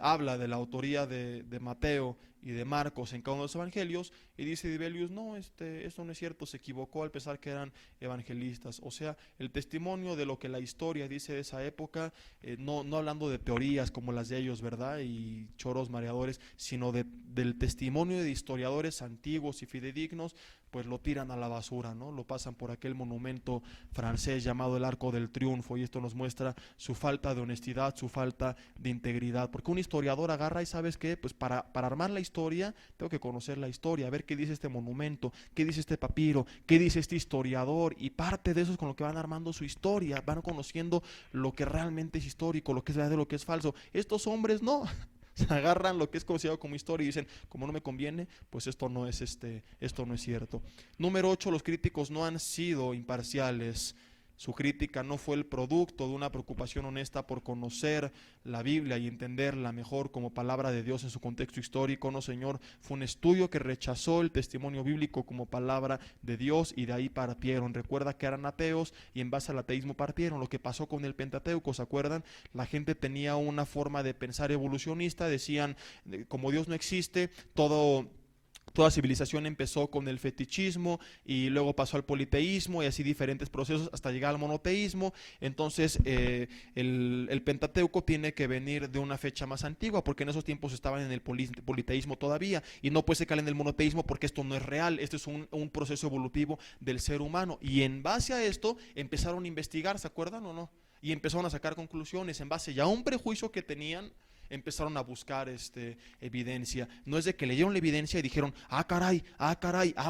habla de la autoría de Mateo y de Marcos en cada uno de los evangelios, y dice Tibelius: no, esto no es cierto, se equivocó al pensar que eran evangelistas. O sea, el testimonio de lo que la historia dice de esa época, no hablando de teorías como las de ellos, ¿verdad? Y choros mareadores, sino del testimonio de historiadores antiguos y fidedignos, pues lo tiran a la basura, ¿no? Lo pasan por aquel monumento francés llamado el Arco del Triunfo, y esto nos muestra su falta de honestidad, su falta de integridad, porque un historiador agarra y, ¿sabes qué? Pues para armar la historia, tengo que conocer la historia, a ver qué dice este monumento, qué dice este papiro, qué dice este historiador, y parte de eso es con lo que van armando su historia, van conociendo lo que realmente es histórico, lo que es verdadero, lo que es falso. Estos hombres no. Se agarran lo que es considerado como historia y dicen: como no me conviene, pues esto no es cierto. Número 8, los críticos no han sido imparciales Su crítica no fue el producto de una preocupación honesta por conocer la Biblia y entenderla mejor como palabra de Dios en su contexto histórico, no, Señor, fue un estudio que rechazó el testimonio bíblico como palabra de Dios y de ahí partieron. Recuerda que eran ateos y en base al ateísmo partieron. Lo que pasó con el Pentateuco, ¿se acuerdan? La gente tenía una forma de pensar evolucionista, decían, como Dios no existe, toda civilización empezó con el fetichismo y luego pasó al politeísmo y así diferentes procesos hasta llegar al monoteísmo. Entonces el Pentateuco tiene que venir de una fecha más antigua porque en esos tiempos estaban en el politeísmo todavía y no puede ser caer en el monoteísmo porque esto no es real, esto es un proceso evolutivo del ser humano y en base a esto empezaron a investigar, ¿se acuerdan o no? Y empezaron a sacar conclusiones en base ya a un prejuicio que tenían. Empezaron a buscar evidencia. No es de que leyeron la evidencia y dijeron, caray,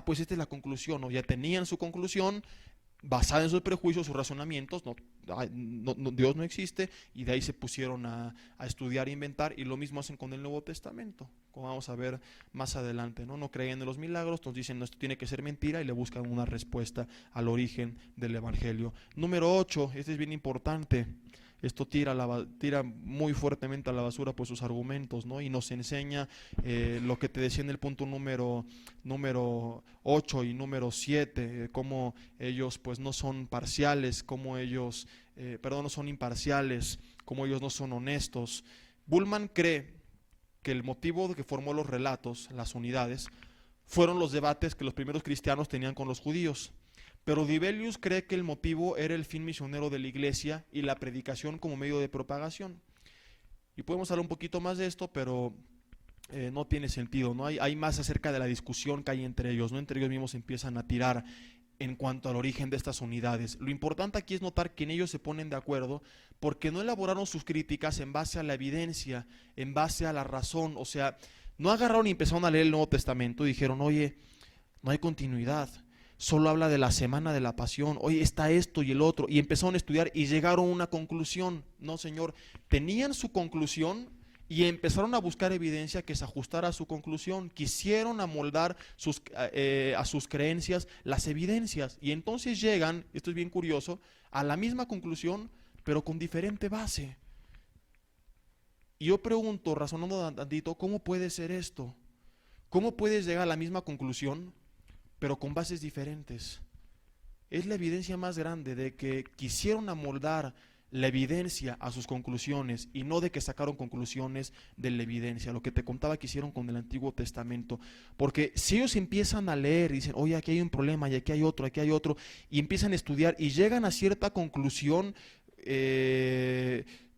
pues esta es la conclusión. No, ya tenían su conclusión basada en sus prejuicios, sus razonamientos. Dios no existe, y de ahí se pusieron a estudiar e inventar, y lo mismo hacen con el Nuevo Testamento, como vamos a ver más adelante. No creen en los milagros, nos dicen, no, esto tiene que ser mentira, y le buscan una respuesta al origen del Evangelio. Número 8, este es bien importante. Esto tira muy fuertemente a la basura pues sus argumentos, ¿no? Y nos enseña lo que te decía en el punto número 8 y número 7, cómo ellos pues no son parciales, cómo ellos, no son imparciales, cómo ellos no son honestos. Bullman cree que el motivo que formó los relatos, las unidades, fueron los debates que los primeros cristianos tenían con los judíos. Pero Dibelius cree que el motivo era el fin misionero de la iglesia y la predicación como medio de propagación. Y podemos hablar un poquito más de esto, pero no tiene sentido, ¿no? Hay más acerca de la discusión que hay entre ellos, ¿no? Entre ellos mismos empiezan a tirar en cuanto al origen de estas unidades. Lo importante aquí es notar que en ellos se ponen de acuerdo porque no elaboraron sus críticas en base a la evidencia, en base a la razón. O sea, no agarraron y empezaron a leer el Nuevo Testamento y dijeron, oye, no hay continuidad. Solo habla de la semana de la pasión, oye, está esto y el otro, y empezaron a estudiar y llegaron a una conclusión. No, Señor, tenían su conclusión y empezaron a buscar evidencia que se ajustara a su conclusión. Quisieron amoldar a sus creencias las evidencias, y entonces llegan, esto es bien curioso, a la misma conclusión, pero con diferente base. Y yo pregunto, razonando tantito, ¿cómo puede ser esto? ¿Cómo puedes llegar a la misma conclusión pero con bases diferentes? Es la evidencia más grande de que quisieron amoldar la evidencia a sus conclusiones y no de que sacaron conclusiones de la evidencia, lo que te contaba que hicieron con el Antiguo Testamento. Porque si ellos empiezan a leer y dicen, oye, aquí hay un problema y aquí hay otro, y empiezan a estudiar y llegan a cierta conclusión,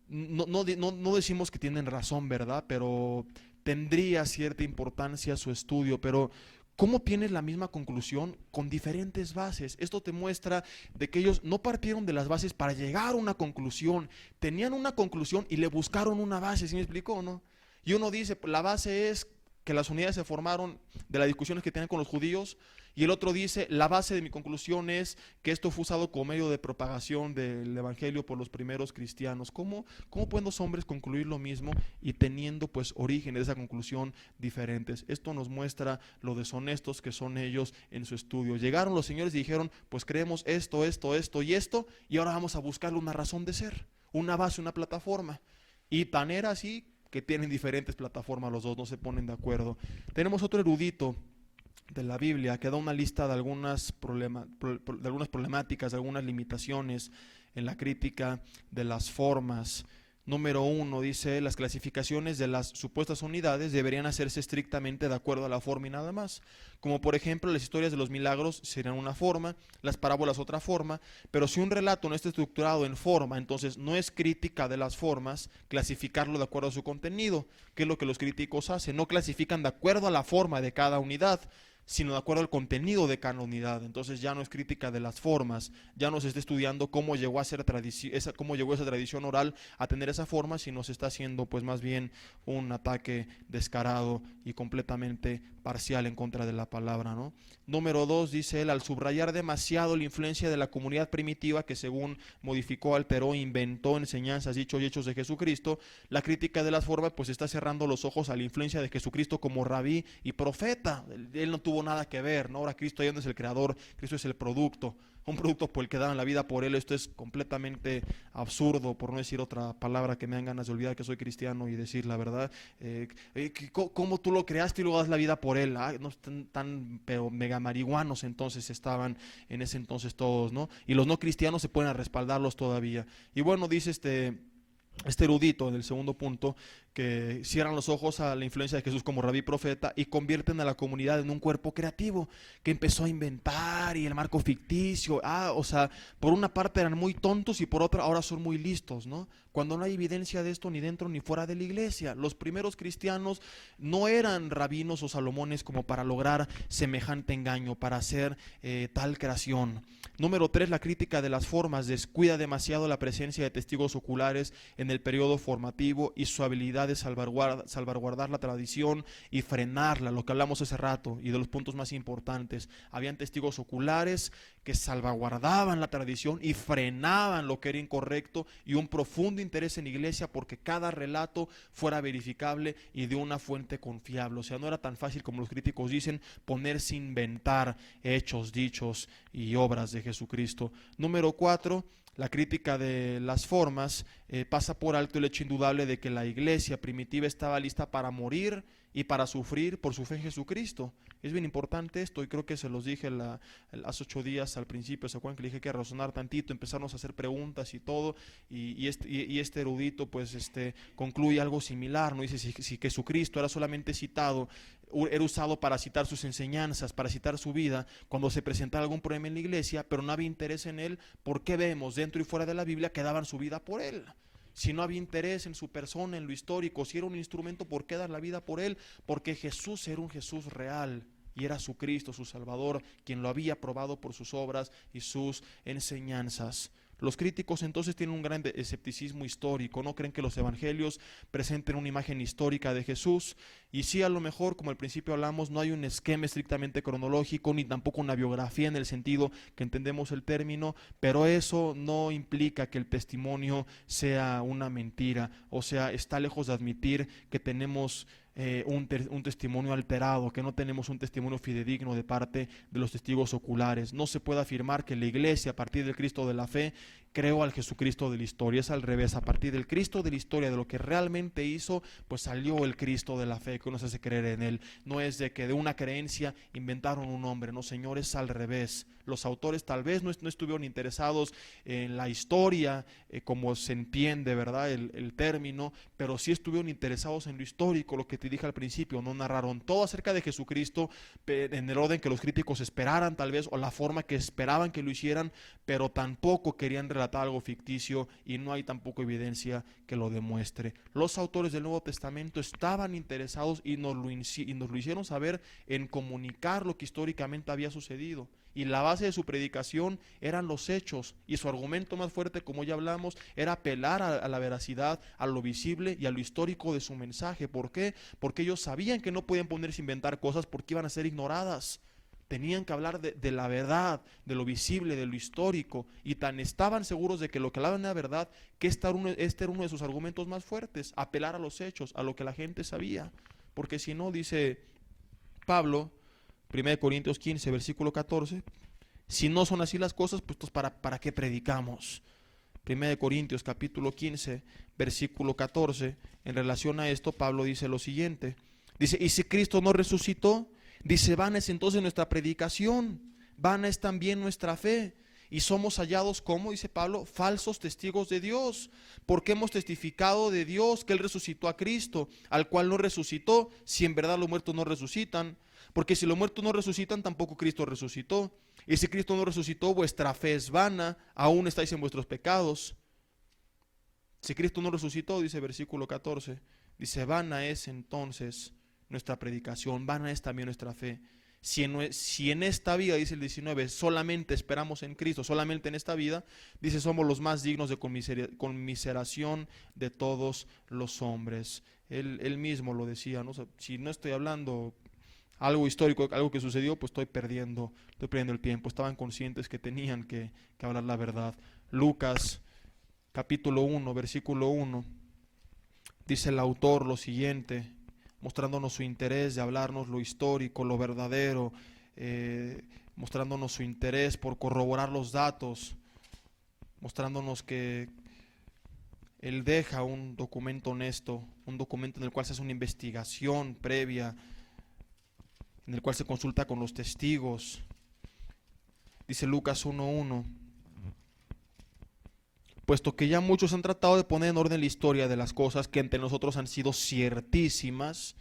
no decimos que tienen razón, ¿verdad? Pero tendría cierta importancia su estudio, pero ¿cómo tienes la misma conclusión con diferentes bases? Esto te muestra de que ellos no partieron de las bases para llegar a una conclusión, tenían una conclusión y le buscaron una base, ¿sí me explico o no? Y uno dice, la base es que las unidades se formaron de las discusiones que tenían con los judíos, y el otro dice, la base de mi conclusión es que esto fue usado como medio de propagación del evangelio por los primeros cristianos. ¿Cómo pueden dos hombres concluir lo mismo y teniendo pues orígenes de esa conclusión diferentes? Esto nos muestra lo deshonestos que son ellos en su estudio. Llegaron los señores y dijeron, pues creemos esto y esto, y ahora vamos a buscarle una razón de ser, una base, una plataforma. Y tan era así que tienen diferentes plataformas los dos, no se ponen de acuerdo. Tenemos otro erudito de la Biblia que da una lista de algunas problemáticas, de algunas limitaciones en la crítica de las formas. Número 1, dice, las clasificaciones de las supuestas unidades deberían hacerse estrictamente de acuerdo a la forma y nada más. Como por ejemplo, las historias de los milagros serían una forma, las parábolas otra forma, pero si un relato no está estructurado en forma, entonces no es crítica de las formas clasificarlo de acuerdo a su contenido, que es lo que los críticos hacen, no clasifican de acuerdo a la forma de cada unidad, sino de acuerdo al contenido de cada unidad. Entonces ya no es crítica de las formas, ya no se está estudiando cómo llegó a ser cómo llegó esa tradición oral a tener esa forma, sino se está haciendo pues más bien un ataque descarado y completamente parcial en contra de la palabra, ¿no? Número 2, dice él, al subrayar demasiado la influencia de la comunidad primitiva que según modificó, alteró, inventó enseñanzas, dichos y hechos de Jesucristo, la crítica de las formas pues está cerrando los ojos a la influencia de Jesucristo como rabí y profeta. Él no tuvo tuvo nada que ver, ¿no? Ahora Cristo ya no es el creador, Cristo es el producto, un producto por el que daban la vida por él. Esto es completamente absurdo, por no decir otra palabra que me dan ganas de olvidar que soy cristiano y decir la verdad. ¿Cómo tú lo creaste y luego das la vida por él? No están tan pero mega marihuanos entonces estaban en ese entonces todos, ¿no? Y los no cristianos se pueden respaldarlos todavía. Y bueno, dice este erudito en el segundo punto, que cierran los ojos a la influencia de Jesús como rabí profeta y convierten a la comunidad en un cuerpo creativo que empezó a inventar y el marco ficticio. O sea, por una parte eran muy tontos y por otra ahora son muy listos, ¿no? Cuando no hay evidencia de esto ni dentro ni fuera de la iglesia. Los primeros cristianos no eran rabinos o salomones como para lograr semejante engaño, para hacer tal creación. Número 3, la crítica de las formas descuida demasiado la presencia de testigos oculares en el periodo formativo y su habilidad de salvaguardar la tradición y frenarla, lo que hablamos hace rato y de los puntos más importantes. Habían testigos oculares que salvaguardaban la tradición y frenaban lo que era incorrecto, y un profundo interés en la iglesia porque cada relato fuera verificable y de una fuente confiable. O sea, no era tan fácil como los críticos dicen ponerse a inventar hechos, dichos y obras de Jesucristo. Número 4, la crítica de las formas pasa por alto el hecho indudable de que la iglesia primitiva estaba lista para morir y para sufrir por su fe en Jesucristo. Es bien importante esto, y creo que se los dije hace 8 días al principio. ¿Se acuerdan que le dije que razonar tantito, empezarnos a hacer preguntas y todo? Y este erudito pues concluye algo similar, ¿no? Dice, si Jesucristo era solamente citado, era usado para citar sus enseñanzas, para citar su vida, cuando se presentaba algún problema en la iglesia, pero no había interés en él, ¿por qué vemos dentro y fuera de la Biblia que daban su vida por él? Si no había interés en su persona, en lo histórico, si era un instrumento, ¿por qué dar la vida por él? Porque Jesús era un Jesús real y era su Cristo, su Salvador, quien lo había probado por sus obras y sus enseñanzas. Los críticos entonces tienen un gran escepticismo histórico, no creen que los evangelios presenten una imagen histórica de Jesús, y sí, a lo mejor, como al principio hablamos, no hay un esquema estrictamente cronológico, ni tampoco una biografía en el sentido que entendemos el término, pero eso no implica que el testimonio sea una mentira. O sea, está lejos de admitir que tenemos un testimonio alterado, que no tenemos un testimonio fidedigno de parte de los testigos oculares. No se puede afirmar que la iglesia, a partir del Cristo de la fe, creó al Jesucristo de la historia. Es al revés, a partir del Cristo de la historia, de lo que realmente hizo, pues salió el Cristo de la fe que nos hace creer en él. No es de que de una creencia inventaron un hombre, no, señor, es al revés. Los autores tal vez no estuvieron interesados en la historia, como se entiende, ¿verdad?, el término, pero sí estuvieron interesados en lo histórico, lo que te dije al principio. No narraron todo acerca de Jesucristo en el orden que los críticos esperaran tal vez, o la forma que esperaban que lo hicieran, pero tampoco querían relatar algo ficticio, y no hay tampoco evidencia que lo demuestre. Los autores del Nuevo Testamento estaban interesados y nos lo hicieron saber en comunicar lo que históricamente había sucedido, y la base de su predicación eran los hechos, y su argumento más fuerte, como ya hablamos, era apelar a la veracidad, a lo visible y a lo histórico de su mensaje. ¿Por qué? Porque ellos sabían que no podían ponerse a inventar cosas porque iban a ser ignoradas. Tenían que hablar de la verdad, de lo visible, de lo histórico, y tan estaban seguros de que lo que hablaban era verdad, que este era uno de sus argumentos más fuertes: apelar a los hechos, a lo que la gente sabía. Porque si no, dice Pablo, 1 Corintios 15, versículo 14, si no son así las cosas, pues ¿para qué predicamos? 1 Corintios capítulo 15, versículo 14, en relación a esto, Pablo dice lo siguiente, dice, y si Cristo no resucitó, dice, vana es entonces nuestra predicación, vana es también nuestra fe, y somos hallados, como dice Pablo, falsos testigos de Dios, porque hemos testificado de Dios que Él resucitó a Cristo, al cual no resucitó, si en verdad los muertos no resucitan. Porque si los muertos no resucitan, tampoco Cristo resucitó. Y si Cristo no resucitó, vuestra fe es vana, aún estáis en vuestros pecados. Si Cristo no resucitó, dice versículo 14, dice, vana es entonces nuestra predicación, vana es también nuestra fe. Si en esta vida, dice el 19, solamente esperamos en Cristo, solamente en esta vida, dice, somos los más dignos de conmiseración de todos los hombres. Él mismo lo decía, ¿no? O sea, si no estoy hablando algo histórico, algo que sucedió, pues estoy perdiendo el tiempo. Estaban conscientes que tenían que hablar la verdad. Lucas capítulo 1, versículo 1, dice el autor lo siguiente: mostrándonos su interés de hablarnos lo histórico, lo verdadero, mostrándonos su interés por corroborar los datos, mostrándonos que Él deja un documento honesto, un documento en el cual se hace una investigación previa, en el cual se consulta con los testigos. Dice Lucas 1:1, puesto que ya muchos han tratado de poner en orden la historia de las cosas que entre nosotros han sido ciertísimas,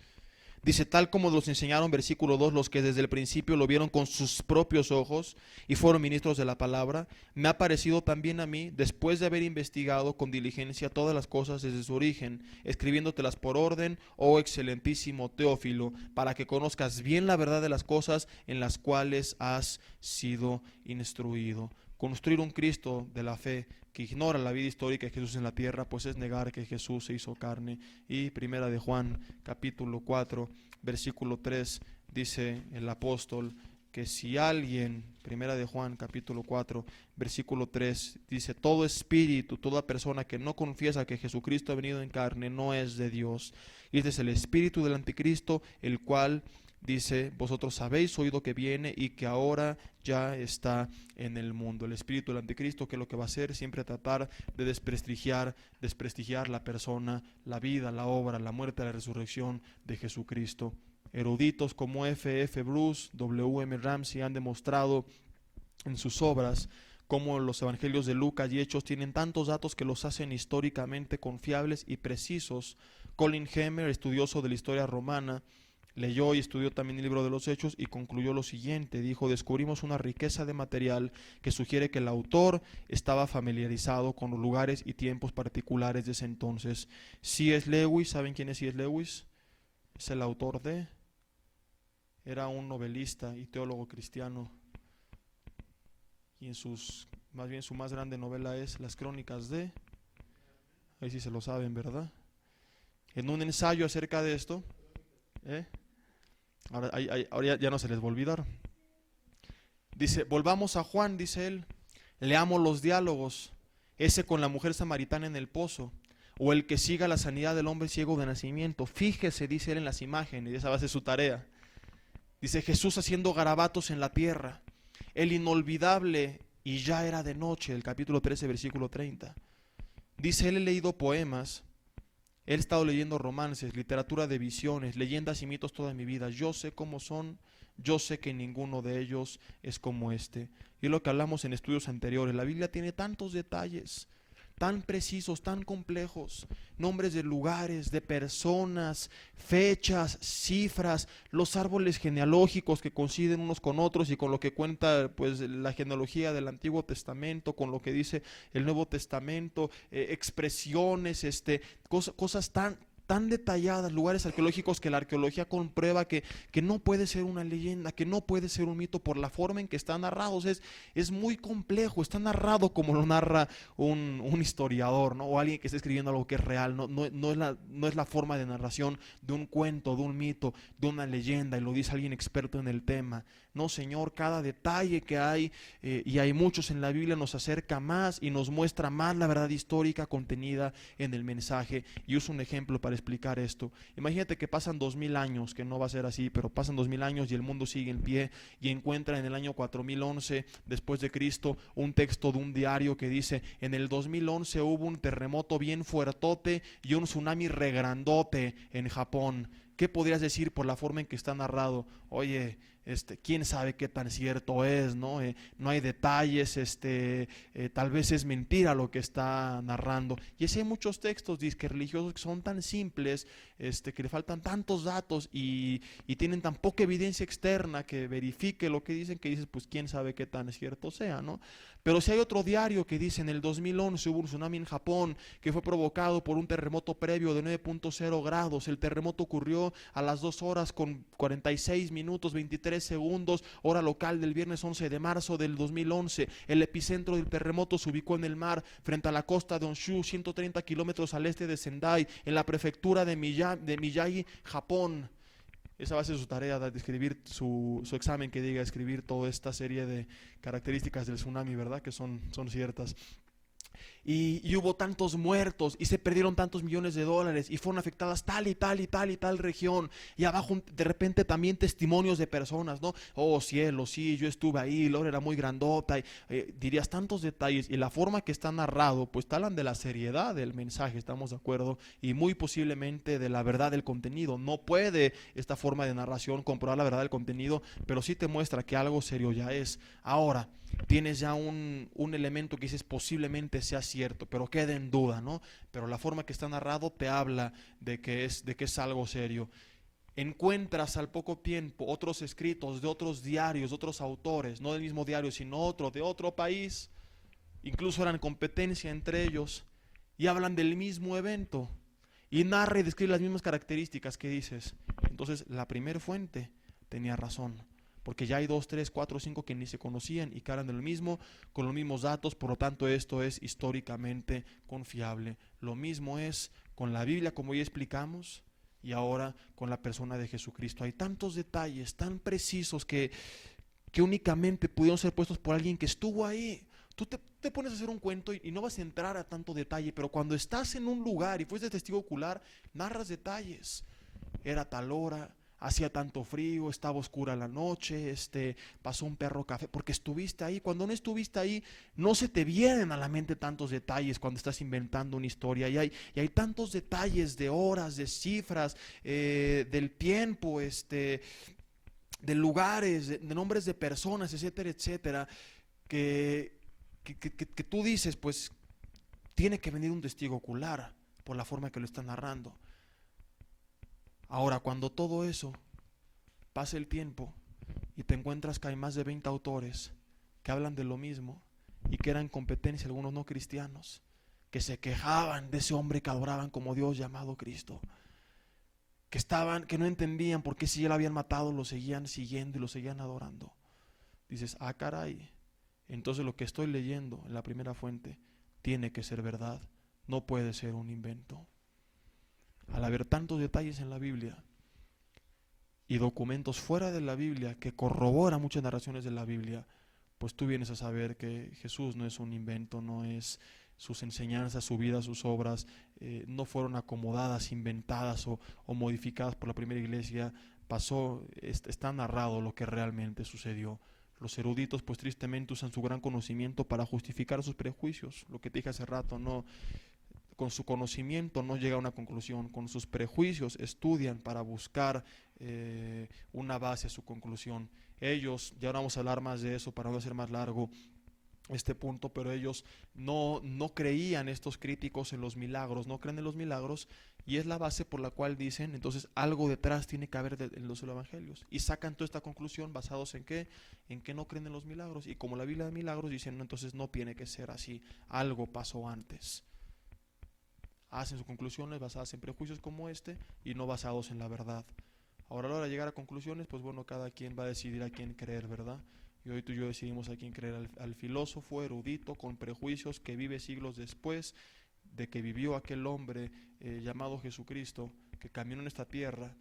dice, tal como nos enseñaron, versículo 2, los que desde el principio lo vieron con sus propios ojos y fueron ministros de la palabra, me ha parecido también a mí, después de haber investigado con diligencia todas las cosas desde su origen, escribiéndotelas por orden, oh excelentísimo Teófilo, para que conozcas bien la verdad de las cosas en las cuales has sido instruido. Construir un Cristo de la fe que ignora la vida histórica de Jesús en la tierra, pues es negar que Jesús se hizo carne. Y primera de Juan, capítulo 4, versículo 3, dice el apóstol que si alguien, primera de Juan, capítulo 4, versículo 3, dice, todo espíritu, toda persona que no confiesa que Jesucristo ha venido en carne, no es de Dios. Y este es el espíritu del anticristo, el cual dice, vosotros habéis oído que viene y que ahora ya está en el mundo. El espíritu del anticristo, que es lo que va a hacer, siempre tratar de desprestigiar la persona, la vida, la obra, la muerte, la resurrección de Jesucristo. Eruditos como F.F. Bruce, W.M. Ramsey han demostrado en sus obras cómo los evangelios de Lucas y Hechos tienen tantos datos que los hacen históricamente confiables y precisos. Colin Hemmer, estudioso de la historia romana, leyó y estudió también el libro de los Hechos y concluyó lo siguiente, dijo, descubrimos una riqueza de material que sugiere que el autor estaba familiarizado con los lugares y tiempos particulares de ese entonces. C.S. Lewis, ¿saben quién es C.S. Lewis? Es el autor era un novelista y teólogo cristiano, y más bien su más grande novela es Las Crónicas de, ahí sí se lo saben, ¿verdad? En un ensayo acerca de esto, ahora ya no se les va a olvidar. Dice, volvamos a Juan, dice él, leamos los diálogos, ese con la mujer samaritana en el pozo, o el que siga la sanidad del hombre ciego de nacimiento. Fíjese, dice él, en las imágenes, y esa va a ser su tarea. Dice, Jesús haciendo garabatos en la tierra, el inolvidable y ya era de noche, el capítulo 13, versículo 30. Dice, él he leído poemas, he estado leyendo romances, literatura de visiones, leyendas y mitos toda mi vida. Yo sé cómo son, yo sé que ninguno de ellos es como este. Y es lo que hablamos en estudios anteriores. La Biblia tiene tantos detalles, tan precisos, tan complejos, nombres de lugares, de personas, fechas, cifras, los árboles genealógicos que coinciden unos con otros y con lo que cuenta pues la genealogía del Antiguo Testamento, con lo que dice el Nuevo Testamento, expresiones, cosas tan detalladas, lugares arqueológicos que la arqueología comprueba que no puede ser una leyenda, que no puede ser un mito por la forma en que están narrados. Es muy complejo, está narrado como lo narra un historiador, ¿no? O alguien que está escribiendo algo que es real. No es la forma de narración de un cuento, de un mito, de una leyenda, y lo dice alguien experto en el tema. No, Señor, cada detalle que hay, y hay muchos en la Biblia, nos acerca más y nos muestra más la verdad histórica contenida en el mensaje. Y uso un ejemplo para explicar esto. Imagínate que pasan 2000 años, que no va a ser así, pero pasan 2000 años y el mundo sigue en pie, y encuentra en el año 4011 después de Cristo un texto de un diario que dice, en el 2011 hubo un terremoto bien fuertote y un tsunami regrandote en Japón. ¿Qué podrías decir por la forma en que está narrado? Oye, quién sabe qué tan cierto es, ¿no? No hay detalles, tal vez es mentira lo que está narrando. Y así hay muchos textos disque religiosos que son tan simples, que le faltan tantos datos y tienen tan poca evidencia externa que verifique lo que dicen, que dices, pues quién sabe qué tan cierto sea, ¿no? Pero si hay otro diario que dice, en el 2011 hubo un tsunami en Japón que fue provocado por un terremoto previo de 9.0 grados. El terremoto ocurrió a las 2 horas con 46 minutos 23 segundos, hora local del viernes 11 de marzo del 2011. El epicentro del terremoto se ubicó en el mar frente a la costa de Honshu, 130 kilómetros al este de Sendai, en la prefectura de Miyagi, Japón. Esa va a ser su tarea, de escribir su examen, que diga escribir toda esta serie de características del tsunami, ¿verdad? Que son ciertas. y hubo tantos muertos y se perdieron tantos millones de dólares y fueron afectadas tal y tal y tal y tal región, y abajo de repente también testimonios de personas, ¿no? Oh cielo, sí, yo estuve ahí, la obra era muy grandota, y, dirías tantos detalles, y la forma que está narrado pues hablan de la seriedad del mensaje, estamos de acuerdo, y muy posiblemente de la verdad del contenido. No puede esta forma de narración comprobar la verdad del contenido, pero sí te muestra que algo serio ya es. Ahora tienes ya un elemento que dices posiblemente sea cierto, pero queda en duda, ¿no? Pero la forma que está narrado te habla de que es algo serio. Encuentras al poco tiempo otros escritos de otros diarios, de otros autores, no del mismo diario, sino otro, de otro país, incluso eran competencia entre ellos, y hablan del mismo evento, y narra y describe las mismas características que dices. Entonces, la primera fuente tenía razón, porque ya hay 2, 3, 4, 5 que ni se conocían y que hablan de lo mismo, con los mismos datos, por lo tanto esto es históricamente confiable. Lo mismo es con la Biblia, como ya explicamos, y ahora con la persona de Jesucristo. Hay tantos detalles tan precisos que únicamente pudieron ser puestos por alguien que estuvo ahí. Tú te pones a hacer un cuento y no vas a entrar a tanto detalle, pero cuando estás en un lugar y fuiste testigo ocular, narras detalles. Era tal hora, hacía tanto frío, estaba oscura la noche, pasó un perro café, porque estuviste ahí. Cuando no estuviste ahí, no se te vienen a la mente tantos detalles cuando estás inventando una historia. Y hay tantos detalles de horas, de cifras, del tiempo, de lugares, de nombres de personas, etcétera, etcétera, que, que tú dices, pues tiene que venir un testigo ocular por la forma que lo está narrando. Ahora, cuando todo eso pasa el tiempo y te encuentras que hay más de 20 autores que hablan de lo mismo y que eran competencia, algunos no cristianos, que se quejaban de ese hombre que adoraban como Dios llamado Cristo, que no entendían por qué si ya lo habían matado lo seguían siguiendo y lo seguían adorando. Dices, ah caray, entonces lo que estoy leyendo en la primera fuente tiene que ser verdad, no puede ser un invento. Al haber tantos detalles en la Biblia y documentos fuera de la Biblia que corroboran muchas narraciones de la Biblia, pues tú vienes a saber que Jesús no es un invento, no es sus enseñanzas, su vida, sus obras, no fueron acomodadas, inventadas o modificadas por la primera iglesia. Pasó, está narrado lo que realmente sucedió. Los eruditos pues tristemente usan su gran conocimiento para justificar sus prejuicios, lo que te dije hace rato, no, con su conocimiento no llega a una conclusión, con sus prejuicios estudian para buscar una base a su conclusión. Ellos, ya ahora vamos a hablar más de eso para no hacer más largo este punto, pero ellos no creían, estos críticos, en los milagros, no creen en los milagros, y es la base por la cual dicen, entonces algo detrás tiene que haber en los evangelios, y sacan toda esta conclusión basados en que no creen en los milagros, y como la Biblia de milagros dicen, no, entonces no tiene que ser así, algo pasó antes. Hacen sus conclusiones basadas en prejuicios como y no basados en la verdad. Ahora a la hora de llegar a conclusiones, pues bueno, cada quien va a decidir a quién creer, ¿verdad? Y hoy tú y yo decidimos a quién creer, al filósofo erudito con prejuicios que vive siglos después de que vivió aquel hombre llamado Jesucristo, que caminó en esta tierra,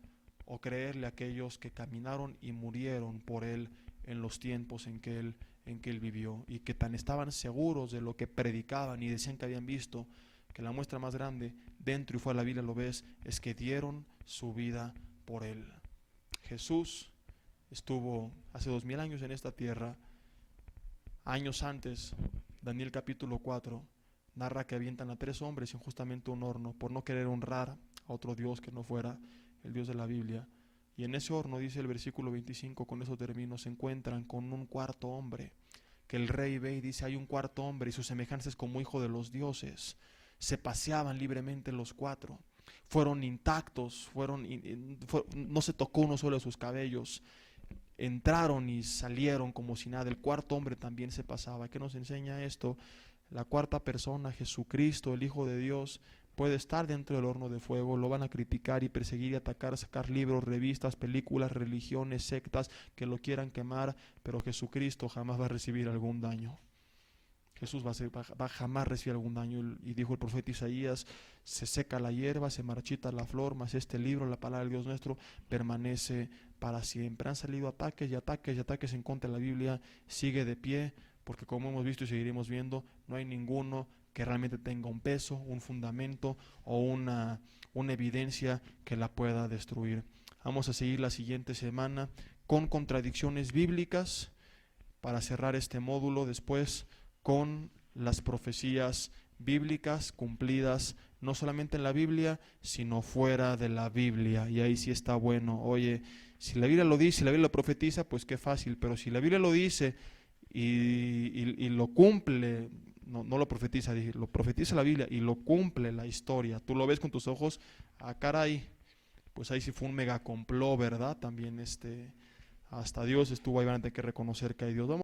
o creerle a aquellos que caminaron y murieron por él en los tiempos en que él vivió, y que tan estaban seguros de lo que predicaban y decían que habían visto, que la muestra más grande, dentro y fuera de la Biblia lo ves, es que dieron su vida por él. Jesús estuvo hace 2000 años en esta tierra. Años antes, Daniel capítulo 4 narra que avientan a 3 hombres injustamente a un horno por no querer honrar a otro Dios que no fuera el Dios de la Biblia. Y en ese horno, dice el versículo 25, con esos términos, se encuentran con un cuarto hombre, que el rey ve y dice, hay un cuarto hombre y su semejanza es como hijo de los dioses. Se paseaban libremente los 4, fueron intactos, no se tocó uno solo de sus cabellos, entraron y salieron como si nada. El cuarto hombre también se pasaba. ¿Qué nos enseña esto? La cuarta persona, Jesucristo, el Hijo de Dios, puede estar dentro del horno de fuego, lo van a criticar y perseguir y atacar, sacar libros, revistas, películas, religiones, sectas que lo quieran quemar, pero Jesucristo jamás va a recibir algún daño. Jesús va a jamás recibir algún daño, y dijo el profeta Isaías, se seca la hierba, se marchita la flor, mas este libro, la palabra de Dios nuestro, permanece para siempre. Han salido ataques y ataques y ataques en contra de la Biblia, sigue de pie, porque como hemos visto y seguiremos viendo, no hay ninguno que realmente tenga un peso, un fundamento o una evidencia que la pueda destruir. Vamos a seguir la siguiente semana con contradicciones bíblicas para cerrar este módulo, después con las profecías bíblicas cumplidas no solamente en la Biblia, sino fuera de la Biblia. Y ahí sí está bueno. Oye, si la Biblia lo dice, si la Biblia lo profetiza, pues qué fácil. Pero si la Biblia lo dice y lo cumple, no lo profetiza, lo profetiza la Biblia y lo cumple la historia, tú lo ves con tus ojos, caray, pues ahí sí fue un mega complot, ¿verdad? También hasta Dios estuvo ahí, van a tener que reconocer que hay Dios. Vamos